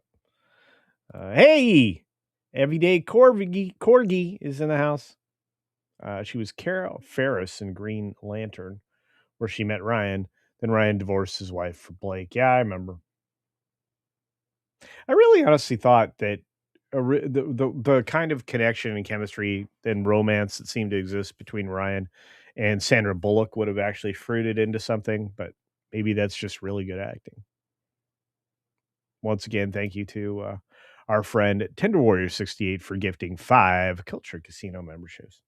Hey, everyday Corgi is in the house. She was Carol Ferris in Green Lantern, where she met Ryan. Then Ryan divorced his wife for Blake. Yeah, I remember. I really honestly thought that the kind of connection and chemistry and romance that seemed to exist between Ryan and Sandra Bullock would have actually fruited into something, but maybe that's just really good acting. Once again, thank you to our friend Tender Warrior 68 for gifting 5 Culture Casino memberships.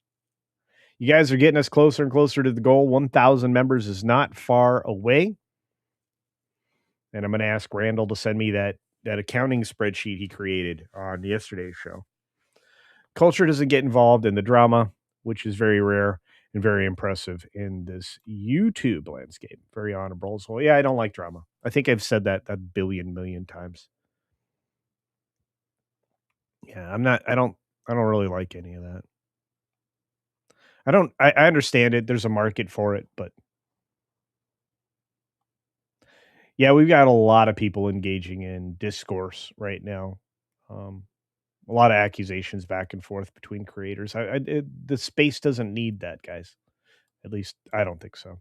You guys are getting us closer and closer to the goal. 1,000 members is not far away. And I'm going to ask Randall to send me that accounting spreadsheet he created on yesterday's show. Culture doesn't get involved in the drama, which is very rare and very impressive in this YouTube landscape. Very honorable as well. Yeah, I don't like drama. I think I've said that a million times. Yeah, I don't really like any of that. I understand it. There's a market for it, but yeah, we've got a lot of people engaging in discourse right now. Um, a lot of accusations back and forth between creators. The space doesn't need that, guys. At least I don't think so.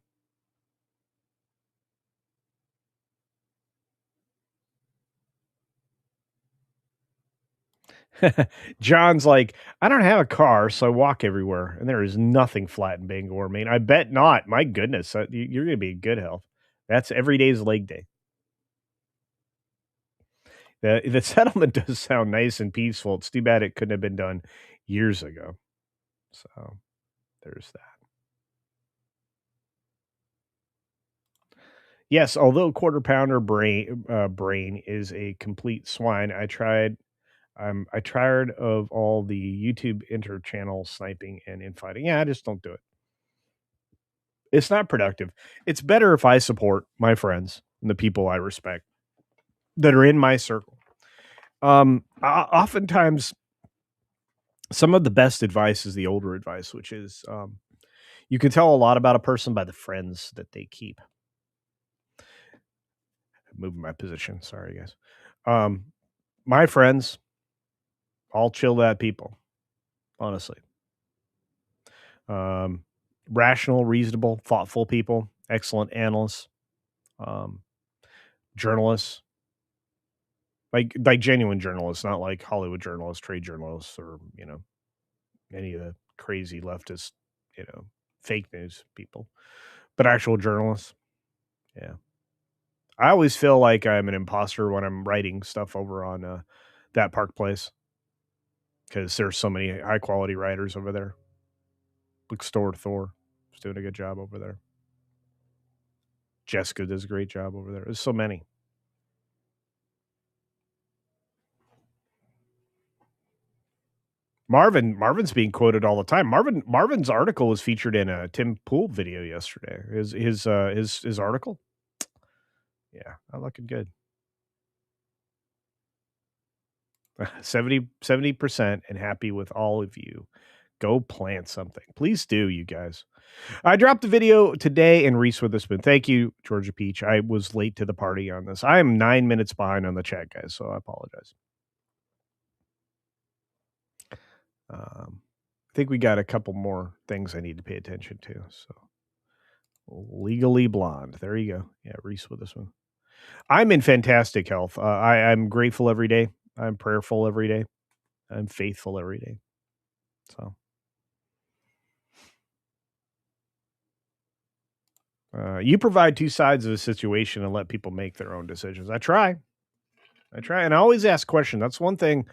John's like, I don't have a car, so I walk everywhere, and there is nothing flat in Bangor, Maine. I bet not. My goodness, you're going to be in good health. That's every day's leg day. The settlement does sound nice and peaceful. It's too bad it couldn't have been done years ago. So there's that. Yes, although Quarter Pounder brain is a complete swine. I tired of all the YouTube inter-channel sniping and infighting. Yeah, I just don't do it. It's not productive. It's better if I support my friends and the people I respect that are in my circle. Oftentimes, some of the best advice is the older advice, which is you can tell a lot about a person by the friends that they keep. Moving my position. Sorry, guys. My friends, all chilled out people, honestly. Rational, reasonable, thoughtful people, excellent analysts, um, journalists, like genuine journalists, not like Hollywood journalists, trade journalists, or any of the crazy leftist, fake news people, but actual journalists. Yeah, I always feel like I'm an imposter when I'm writing stuff over on that Park Place because there's so many high quality writers over there. Bookstore Thor is doing a good job over there. Jessica does a great job over there. There's so many. Marvin's being quoted all the time. Marvin's article was featured in a Tim Pool video yesterday. His article. Yeah, I'm looking good. 70% and happy with all of you. Go plant something. Please do, you guys. I dropped the video today and Reese Witherspoon. Thank you, Georgia Peach. I was late to the party on this. I am 9 minutes behind on the chat, guys, so I apologize. I think we got a couple more things I need to pay attention to. So, Legally Blonde. There you go. Yeah, Reese Witherspoon. I'm in fantastic health. I'm grateful every day. I'm prayerful every day. I'm faithful every day. So, you provide two sides of a situation and let people make their own decisions. I try, and I always ask questions. That's one thing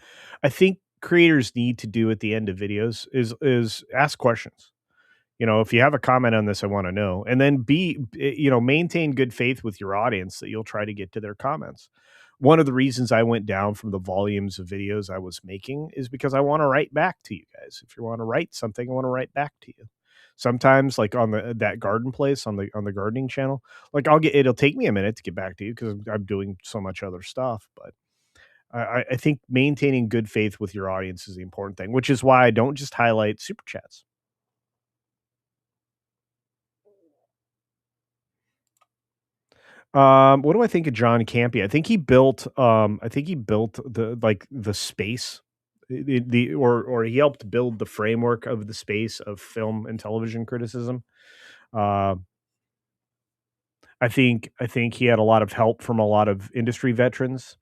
I think creators need to do at the end of videos is ask questions. If you have a comment on this, I want to know, and then maintain good faith with your audience that you'll try to get to their comments. One of the reasons I went down from the volumes of videos I was making is because I want to write back to you guys. If you want to write something, I want to write back to you. Sometimes, like on that garden place on the gardening channel, like it'll take me a minute to get back to you because I'm doing so much other stuff. But I think maintaining good faith with your audience is the important thing, which is why I don't just highlight super chats. What do I think of John Campea? I think he built the space, or he helped build the framework of the space of film and television criticism. Uh, I think he had a lot of help from a lot of industry veterans.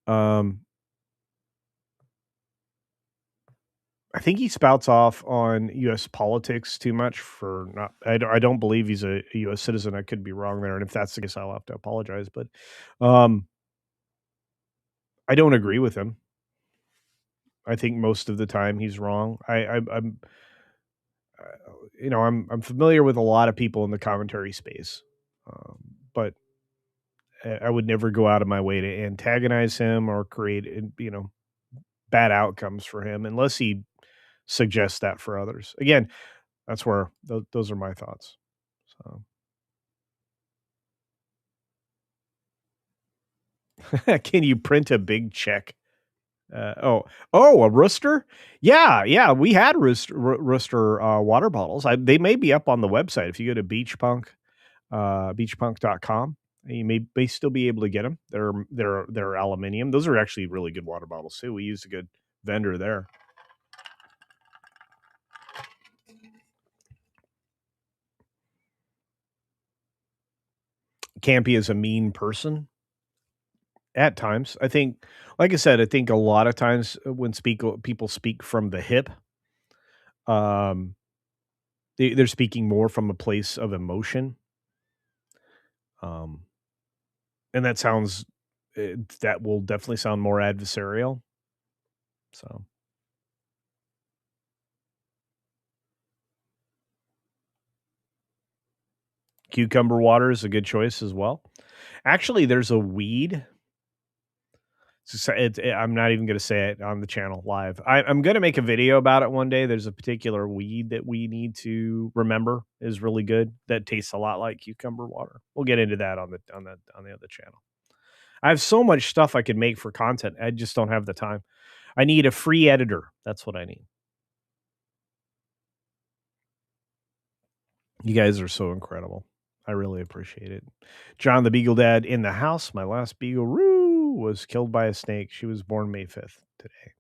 I think he spouts off on U.S. politics too much for not. I don't believe he's a U.S. citizen. I could be wrong there, and if that's the case, I'll have to apologize. But I don't agree with him. I think most of the time he's wrong. I'm I'm familiar with a lot of people in the commentary space, but I would never go out of my way to antagonize him or create bad outcomes for him unless he suggests that for others. Again, that's where those are my thoughts. So, can you print a big check? A rooster? Yeah. We had rooster water bottles. They may be up on the website if you go to beachpunk.com. You may still be able to get them. They're aluminium. Those are actually really good water bottles too. We used a good vendor there. Campy is a mean person. At times, I think, like I said, I think a lot of times when people speak from the hip, they're speaking more from a place of emotion. And that will definitely sound more adversarial. So, cucumber water is a good choice as well. Actually, there's a weed. I'm not even going to say it on the channel live. I'm going to make a video about it one day. There's a particular weed that we need to remember is really good that tastes a lot like cucumber water. We'll get into that on the other channel. I have so much stuff I could make for content. I just don't have the time. I need a free editor. That's what I need. You guys are so incredible. I really appreciate it. John the Beagle Dad in the house. My last beagle, Roo, was killed by a snake. She was born May 5th today.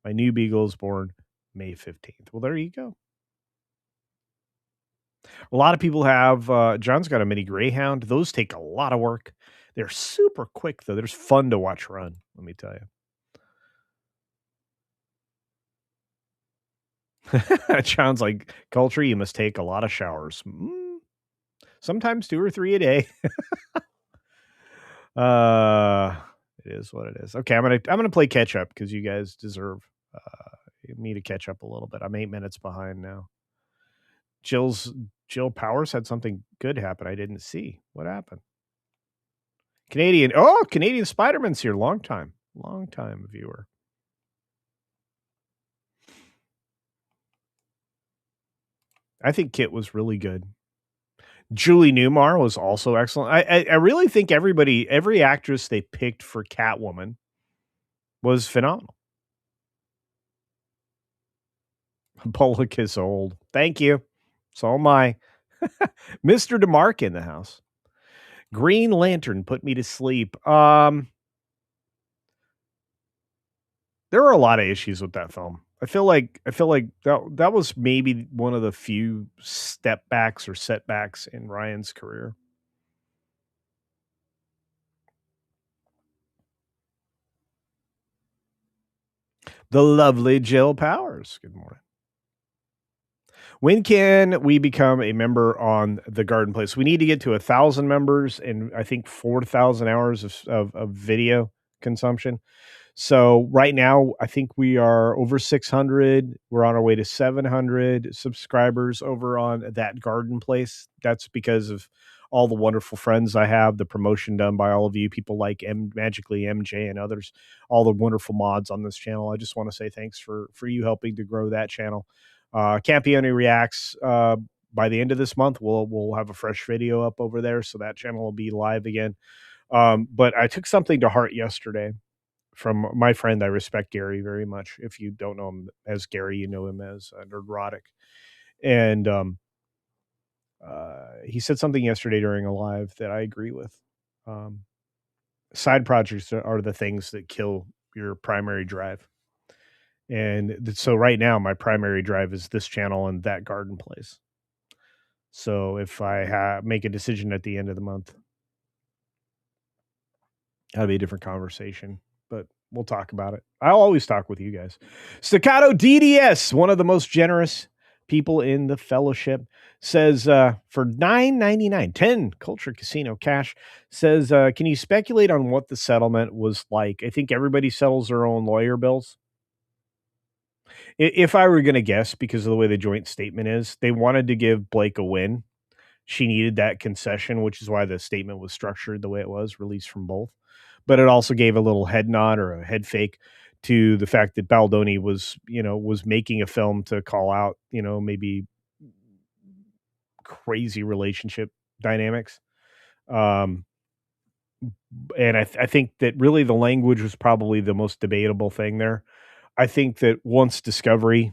My new beagle is born May 15th. Well, there you go. A lot of people have, John's got a mini greyhound. Those take a lot of work. They're super quick, though. They're fun to watch run, let me tell you. John's like, Culture, you must take a lot of showers. Sometimes 2 or 3 a day. It is what it is. Okay, I'm gonna play catch up because you guys deserve me to catch up a little bit. I'm 8 minutes behind now. Jill Powers had something good happen I didn't see. What happened? Canadian Spider-Man's here. Long time viewer. I think Kit was really good. Julie Newmar was also excellent. I really think every actress they picked for Catwoman was phenomenal. Bullock is old. Thank you. So am I. Mr. DeMark in the house. Green Lantern put me to sleep. There are a lot of issues with that film. I feel like that was maybe one of the few step backs or setbacks in Ryan's career. The lovely Jill Powers. Good morning. When can we become a member on the Garden Place? We need to get to 1,000 members and I think 4,000 hours of video consumption. So right now, I think we are over 600. We're on our way to 700 subscribers over on that Garden Place. That's because of all the wonderful friends I have, the promotion done by all of you, people like Magically MJ and others, all the wonderful mods on this channel. I just want to say thanks for you helping to grow that channel. Campione Reacts. By the end of this month, we'll have a fresh video up over there, so that channel will be live again. But I took something to heart yesterday from my friend. I respect Gary very much. If you don't know him as Gary, you know him as Nerdrotic. And he said something yesterday during a live that I agree with. Um, Side projects are the things that kill your primary drive. And so right now, my primary drive is this channel and that Garden Place. So if I make a decision at the end of the month, that'll be a different conversation, but we'll talk about it. I'll always talk with you guys. Staccato DDS, one of the most generous people in the fellowship, says for $9.99, 10 Culture Casino cash, says, can you speculate on what the settlement was like? I think everybody settles their own lawyer bills. If I were going to guess, because of the way the joint statement is, they wanted to give Blake a win. She needed that concession, which is why the statement was structured the way it was, released from both. But it also gave a little head nod or a head fake to the fact that Baldoni was making a film to call out, maybe crazy relationship dynamics. And I think that really the language was probably the most debatable thing there. I think that once the discovery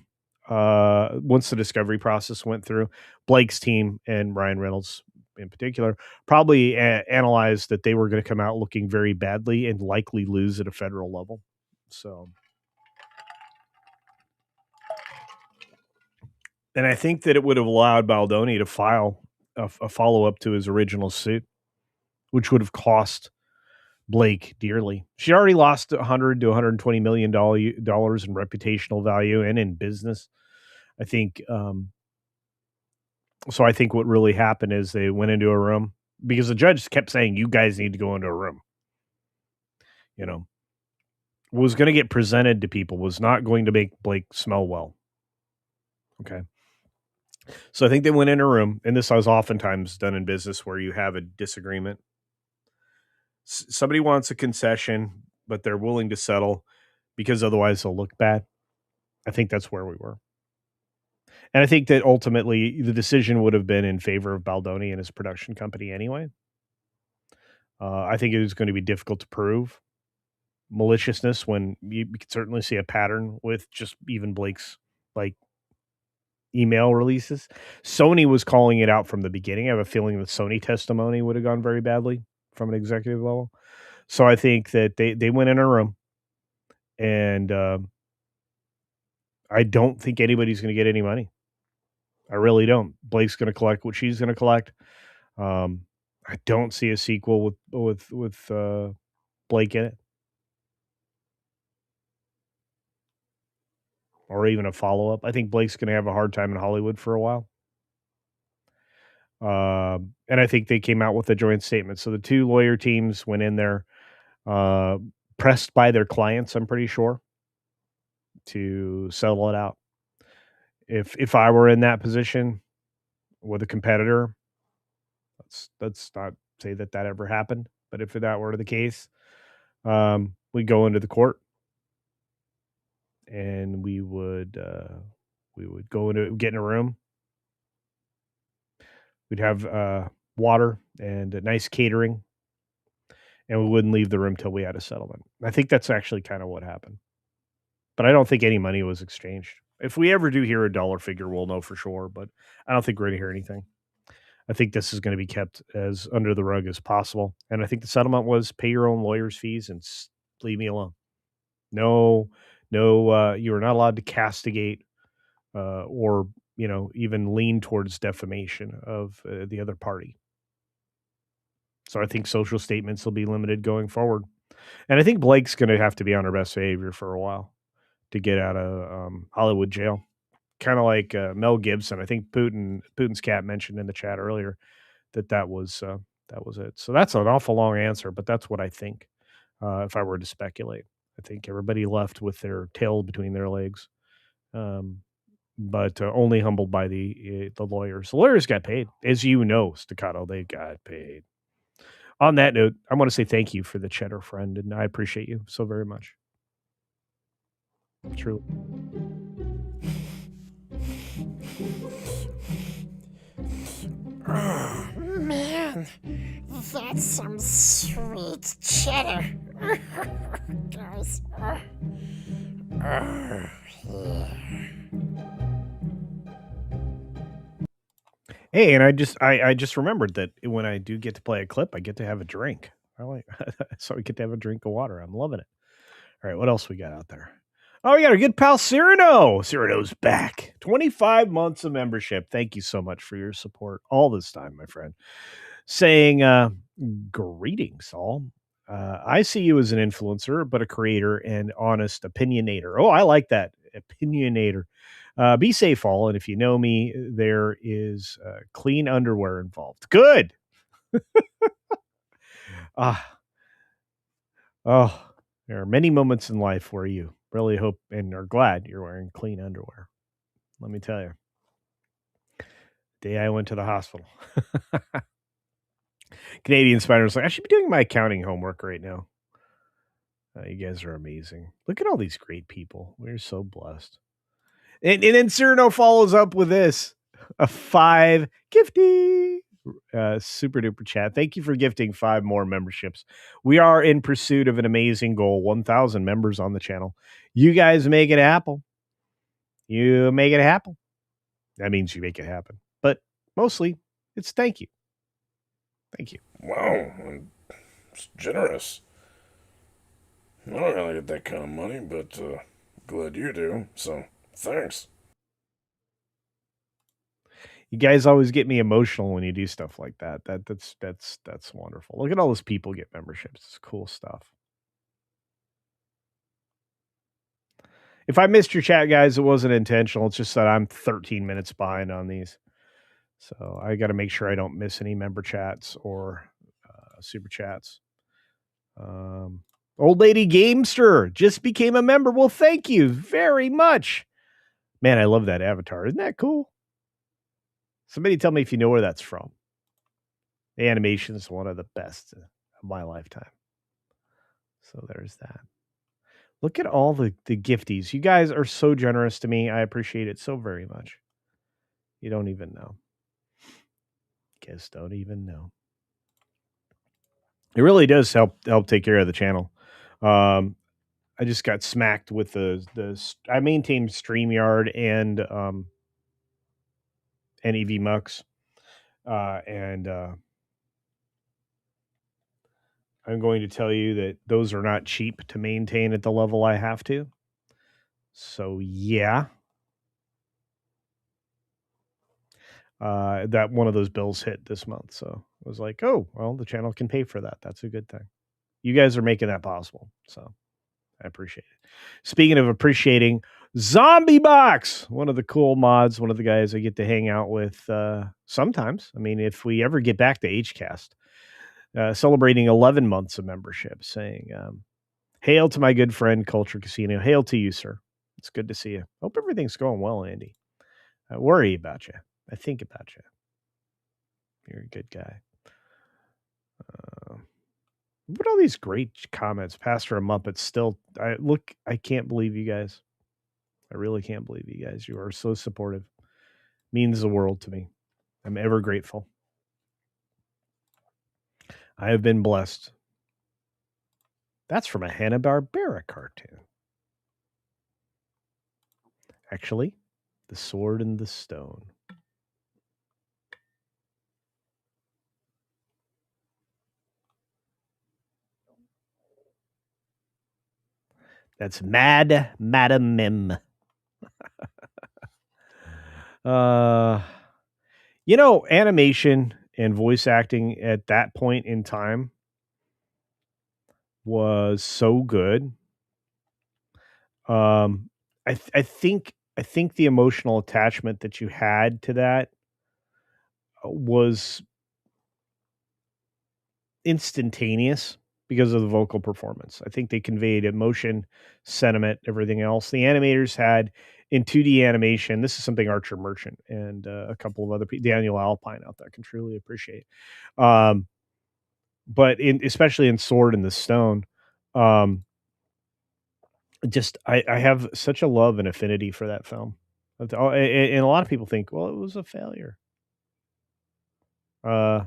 process went through, Blake's team and Ryan Reynolds in particular probably analyzed that they were going to come out looking very badly and likely lose at a federal level. So, and I think that it would have allowed Baldoni to file a follow up to his original suit, which would have cost Blake dearly. She already lost $100 to $120 million dollars in reputational value and in business. I think. So I think what really happened is they went into a room because the judge kept saying, "You guys need to go into a room." What was going to get presented to people was not going to make Blake smell well. Okay. So I think they went in a room, and this is oftentimes done in business where you have a disagreement. Somebody wants a concession, but they're willing to settle because otherwise they'll look bad. I think that's where we were. And I think that ultimately the decision would have been in favor of Baldoni and his production company anyway. I think it was going to be difficult to prove maliciousness when you could certainly see a pattern with just even Blake's like email releases. Sony was calling it out from the beginning. I have a feeling the Sony testimony would have gone very badly from an executive level. So I think that they went in a room and I don't think anybody's going to get any money. I really don't. Blake's going to collect what she's going to collect. I don't see a sequel with Blake in it, or even a follow up. I think Blake's going to have a hard time in Hollywood for a while. And I think they came out with a joint statement. So the two lawyer teams went in there, pressed by their clients, I'm pretty sure, to settle it out. If I were in that position with a competitor, let's not say that ever happened, but if that were the case, we'd go into the court and we would get in a room. We'd have water and a nice catering, and we wouldn't leave the room till we had a settlement. I think that's actually kind of what happened, but I don't think any money was exchanged. If we ever do hear a dollar figure, we'll know for sure. But I don't think we're going to hear anything. I think this is going to be kept as under the rug as possible. And I think the settlement was pay your own lawyer's fees and leave me alone. No, no, you are not allowed to castigate or even lean towards defamation of the other party. So I think social statements will be limited going forward. And I think Blake's going to have to be on her best behavior for a while to get out of Hollywood jail. Kind of like Mel Gibson. I think Putin's cat mentioned in the chat earlier that was it. So that's an awful long answer, but that's what I think. If I were to speculate, I think everybody left with their tail between their legs, but only humbled by the lawyers. The lawyers got paid, as you know, Staccato. They got paid. On that note, I want to say thank you for the cheddar, friend, and I appreciate you so very much. Truly. Oh, man, that's some sweet cheddar. Guys. Yeah. Hey, and I just remembered that when I do get to play a clip, I get to have a drink. So I get to have a drink of water. I'm loving it. All right, what else we got out there? Oh, we got our good pal Cyrano. Cyrano's back. 25 months of membership. Thank you so much for your support all this time, my friend. Saying, greetings, all. I see you as an influencer, but a creator and honest opinionator. Oh, I like that. Opinionator. Be safe, all. And if you know me, there is clean underwear involved. Good. Oh, there are many moments in life where you really hope and are glad you're wearing clean underwear. Let me tell you. Day I went to the hospital. Canadian Spider's like, I should be doing my accounting homework right now. You guys are amazing. Look at all these great people. We're so blessed. And then Cyrano follows up with this. A 5 gifty. Super duper chat. Thank you for gifting 5 more memberships. We are in pursuit of an amazing goal, 1,000 members on the channel. You guys make it happen. You make it happen. That means you make it happen. But mostly, it's thank you. Thank you. Wow, it's generous. I don't really get that kind of money, but glad you do. So thanks. You guys always get me emotional when you do stuff like that. That's wonderful. Look at all those people get memberships. It's cool stuff. If I missed your chat, guys, it wasn't intentional. It's just that I'm 13 minutes behind on these. So I got to make sure I don't miss any member chats or super chats. Old Lady Gamester just became a member. Well, thank you very much. Man, I love that avatar. Isn't that cool? Somebody tell me if you know where that's from. The animation is one of the best of my lifetime. So there's that. Look at all the gifties. You guys are so generous to me. I appreciate it so very much. You don't even know. Guess don't even know. It really does help take care of the channel. I just got smacked with I maintain StreamYard and EVMux. And I'm going to tell you that those are not cheap to maintain at the level I have to. So yeah. That one of those bills hit this month. So I was like, oh, well, the channel can pay for that. That's a good thing. You guys are making that possible. So I appreciate it. Speaking of appreciating, Zombie Box, one of the cool mods, one of the guys I get to hang out with sometimes. I mean, if we ever get back to HCast, celebrating 11 months of membership, saying, hail to my good friend, CultureCasino. Hail to you, sir. It's good to see you. Hope everything's going well, Andy. I worry about you. I think about you. You're a good guy. What are all these great comments? Pastor and Muppet still. I can't believe you guys. I really can't believe you guys. You are so supportive. Means the world to me. I'm ever grateful. I have been blessed. That's from a Hanna-Barbera cartoon. Actually, The Sword and the Stone. That's Mad Madam Mim. Uh, animation and voice acting at that point in time was so good. Um, I think the emotional attachment that you had to that was instantaneous because of the vocal performance. I think they conveyed emotion, sentiment, everything else. The animators had in 2D animation. This is something Archer Merchant and a couple of other people, Daniel Alpine out there, can truly appreciate. Um, but especially in Sword in the Stone, um, just I have such a love and affinity for that film. And a lot of people think, well, it was a failure. Uh,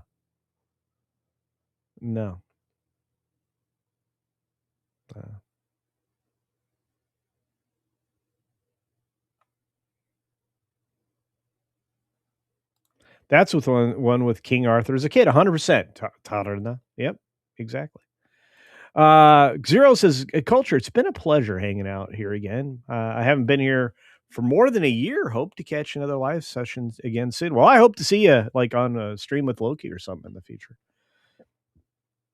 no. Uh, that's with one with King Arthur as a kid, 100%. Tatarna. Yep, exactly. Zero says, Culture, it's been a pleasure hanging out here again. I haven't been here for more than a year. Hope to catch another live session again soon. Well, I hope to see you like on a stream with Loki or something in the future.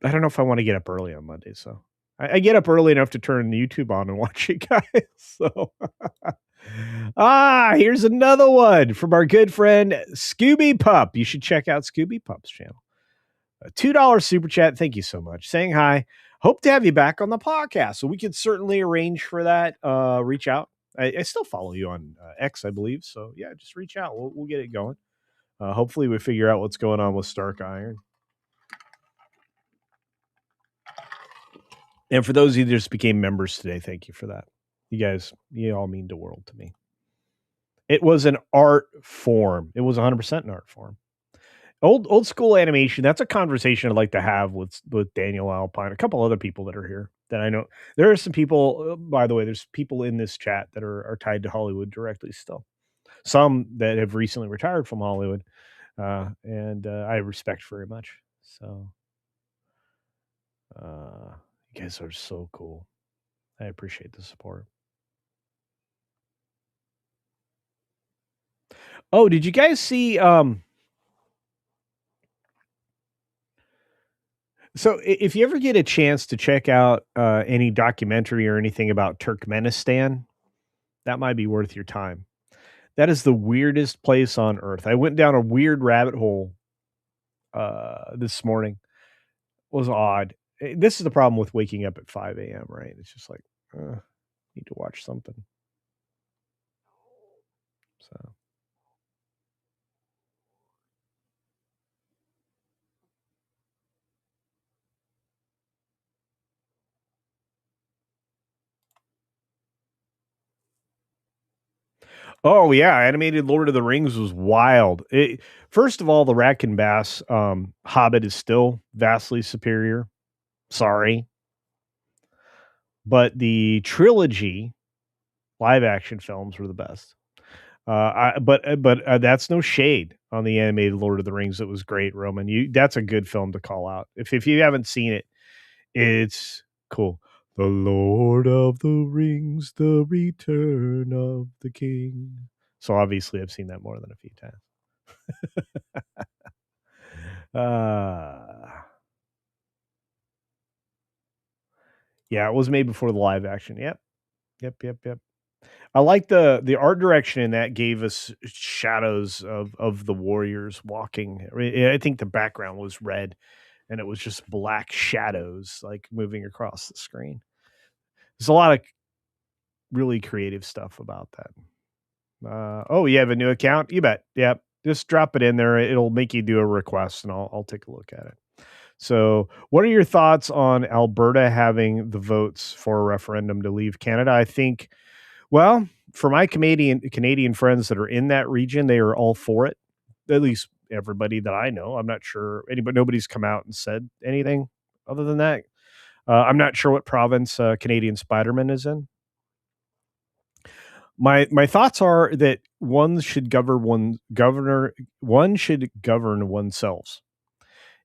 I don't know if I want to get up early on Monday, so I get up early enough to turn YouTube on and watch it, guys. So, here's another one from our good friend Scooby Pup. You should check out Scooby Pup's channel. A $2 super chat. Thank you so much. Saying hi. Hope to have you back on the podcast. So we could certainly arrange for that. Reach out. I still follow you on X, I believe. So yeah, just reach out. We'll get it going. Hopefully we figure out what's going on with Stark Iron. And for those of you that just became members today, thank you for that. You guys, you all mean the world to me. It was an art form. It was 100% an art form. Old school animation. That's a conversation I'd like to have with Daniel Alpine, a couple other people that are here that I know. There are some people. By the way, there's people in this chat that are tied to Hollywood directly still. Some that have recently retired from Hollywood, and I respect very much. So, you guys are so cool. I appreciate the support. Oh, did you guys see? So if you ever get a chance to check out any documentary or anything about Turkmenistan, that might be worth your time. That is the weirdest place on earth. I went down a weird rabbit hole this morning. It was odd. This is the problem with waking up at 5 a.m., right? It's just like, need to watch something. So. Oh yeah, animated Lord of the Rings was wild. First of all, the Ratkin Bass Hobbit is still vastly superior. Sorry, but the trilogy live action films were the best. But that's no shade on the animated Lord of the Rings. It was great, Roman. That's a good film to call out. If you haven't seen it, it's cool. The Lord of the Rings, the Return of the King. So obviously, I've seen that more than a few times. Yeah, it was made before the live action. Yep. I like the art direction in that gave us shadows of the warriors walking. I think the background was red, and it was just black shadows like moving across the screen. There's a lot of really creative stuff about that. Oh, you have a new account? You bet. Yep. Just drop it in there. It'll make you do a request, and I'll take a look at it. So, what are your thoughts on Alberta having the votes for a referendum to leave Canada? I think, well, for my Canadian friends that are in that region, they are all for it. At least everybody that I know. I'm not sure nobody's come out and said anything other than that. I'm not sure what province Canadian Spider-Man is in. My thoughts are that one should govern oneself.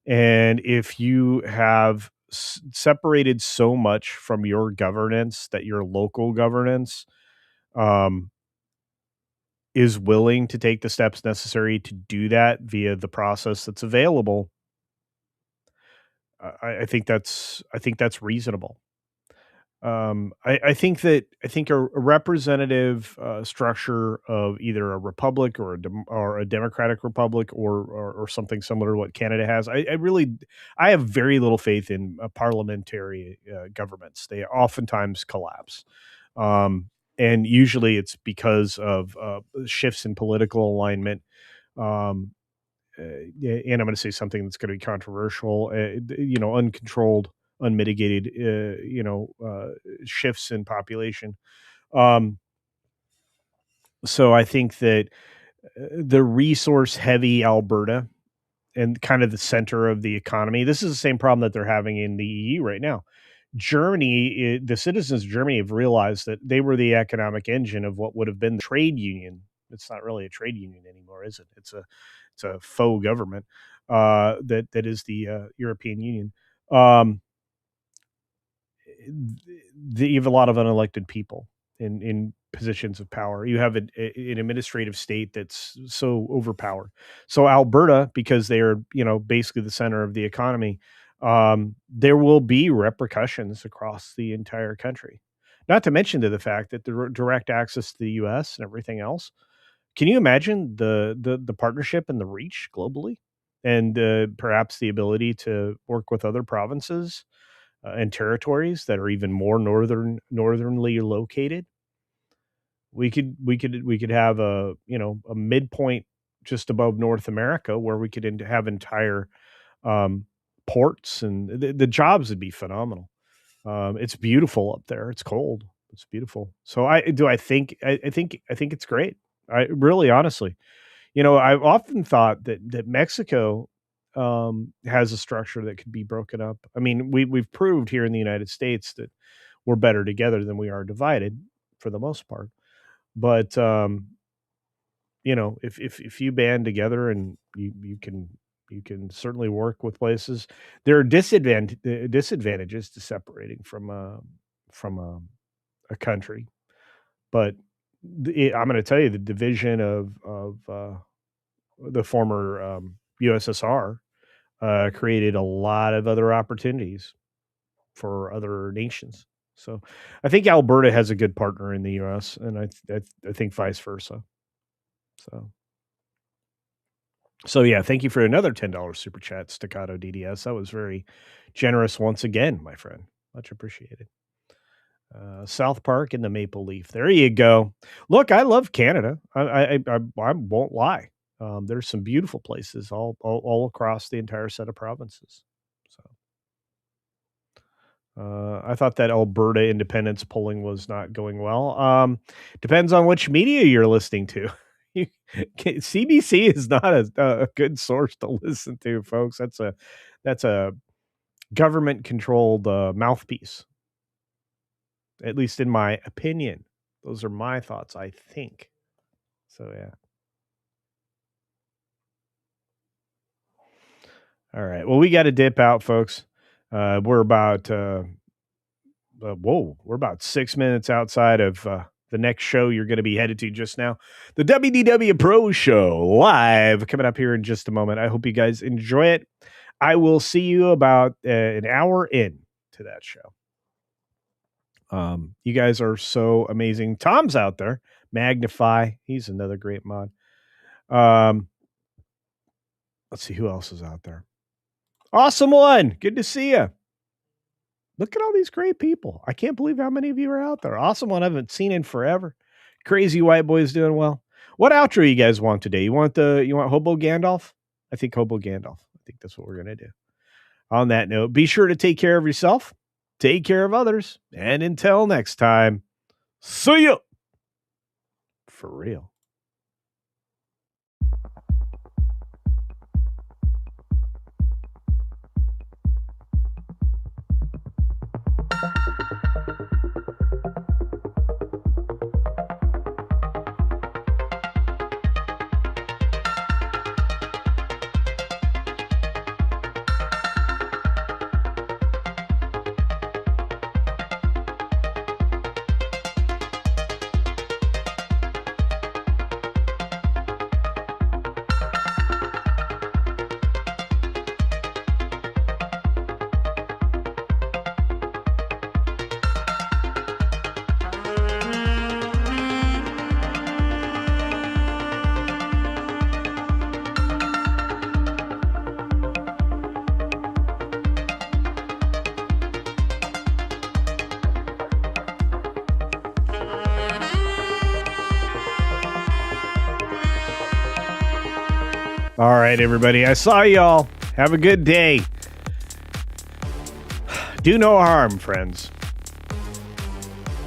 And if you have separated so much from your governance that your local governance um, is willing to take the steps necessary to do that via the process that's available, I think that's reasonable. I think a representative structure of either a republic or a democratic republic or something similar to what Canada has. I have very little faith in parliamentary governments. They oftentimes collapse, um, and usually it's because of shifts in political alignment. Um, yeah, and I'm going to say something that's going to be controversial. Uncontrolled, unmitigated, shifts in population. Um, so I think that the resource heavy Alberta and kind of the center of the economy. This is the same problem that they're having in the EU right now. The citizens of Germany have realized that they were the economic engine of what would have been the trade union. It's not really a trade union anymore, is it? It's a faux government that is the European Union. Um, you have a lot of unelected people in positions of power. You have an administrative state that's so overpowered. So Alberta, because they are basically the center of the economy, there will be repercussions across the entire country. Not to mention to the fact that the direct access to the U.S. and everything else. Can you imagine the partnership and the reach globally, and perhaps the ability to work with other provinces and territories that are even more northernly located? We could have a midpoint just above North America where we could have entire um, ports, and the jobs would be phenomenal. It's beautiful up there. It's cold. It's beautiful. So I think it's great. I really honestly, I've often thought that Mexico has a structure that could be broken up. I mean, we've proved here in the United States that we're better together than we are divided for the most part. But if you band together and you can certainly work with places. There are disadvantages to separating from a country, but I'm going to tell you the division of the former USSR created a lot of other opportunities for other nations. So I think Alberta has a good partner in the U.S., and I think vice versa. So yeah, thank you for another $10 super chat, Staccato DDS. That was very generous once again, my friend. Much appreciated. South Park and the Maple Leaf. There you go. Look, I love Canada. I won't lie. There's some beautiful places all across the entire set of provinces. So I thought that Alberta independence polling was not going well. Depends on which media you're listening to. CBC is not a good source to listen to, folks. That's a government controlled mouthpiece, at least in my opinion. Those are my thoughts, I think. So yeah. All right. Well, we got to dip out, folks. We're about we're about 6 minutes outside of the next show you're going to be headed to just now. The WDW Pro Show live coming up here in just a moment. I hope you guys enjoy it. I will see you about an hour in to that show. You guys are so amazing. Tom's out there. Magnify. He's another great mod. Let's see who else is out there. Awesome One. Good to see you. Look at all these great people. I can't believe how many of you are out there. Awesome One I haven't seen in forever. Crazy White Boy's doing well. What outro you guys want today? You want Hobo Gandalf? I think Hobo Gandalf. I think that's what we're going to do. On that note, be sure to take care of yourself, take care of others, and until next time, see ya. For real. All right, everybody. I saw y'all. Have a good day. Do no harm, friends.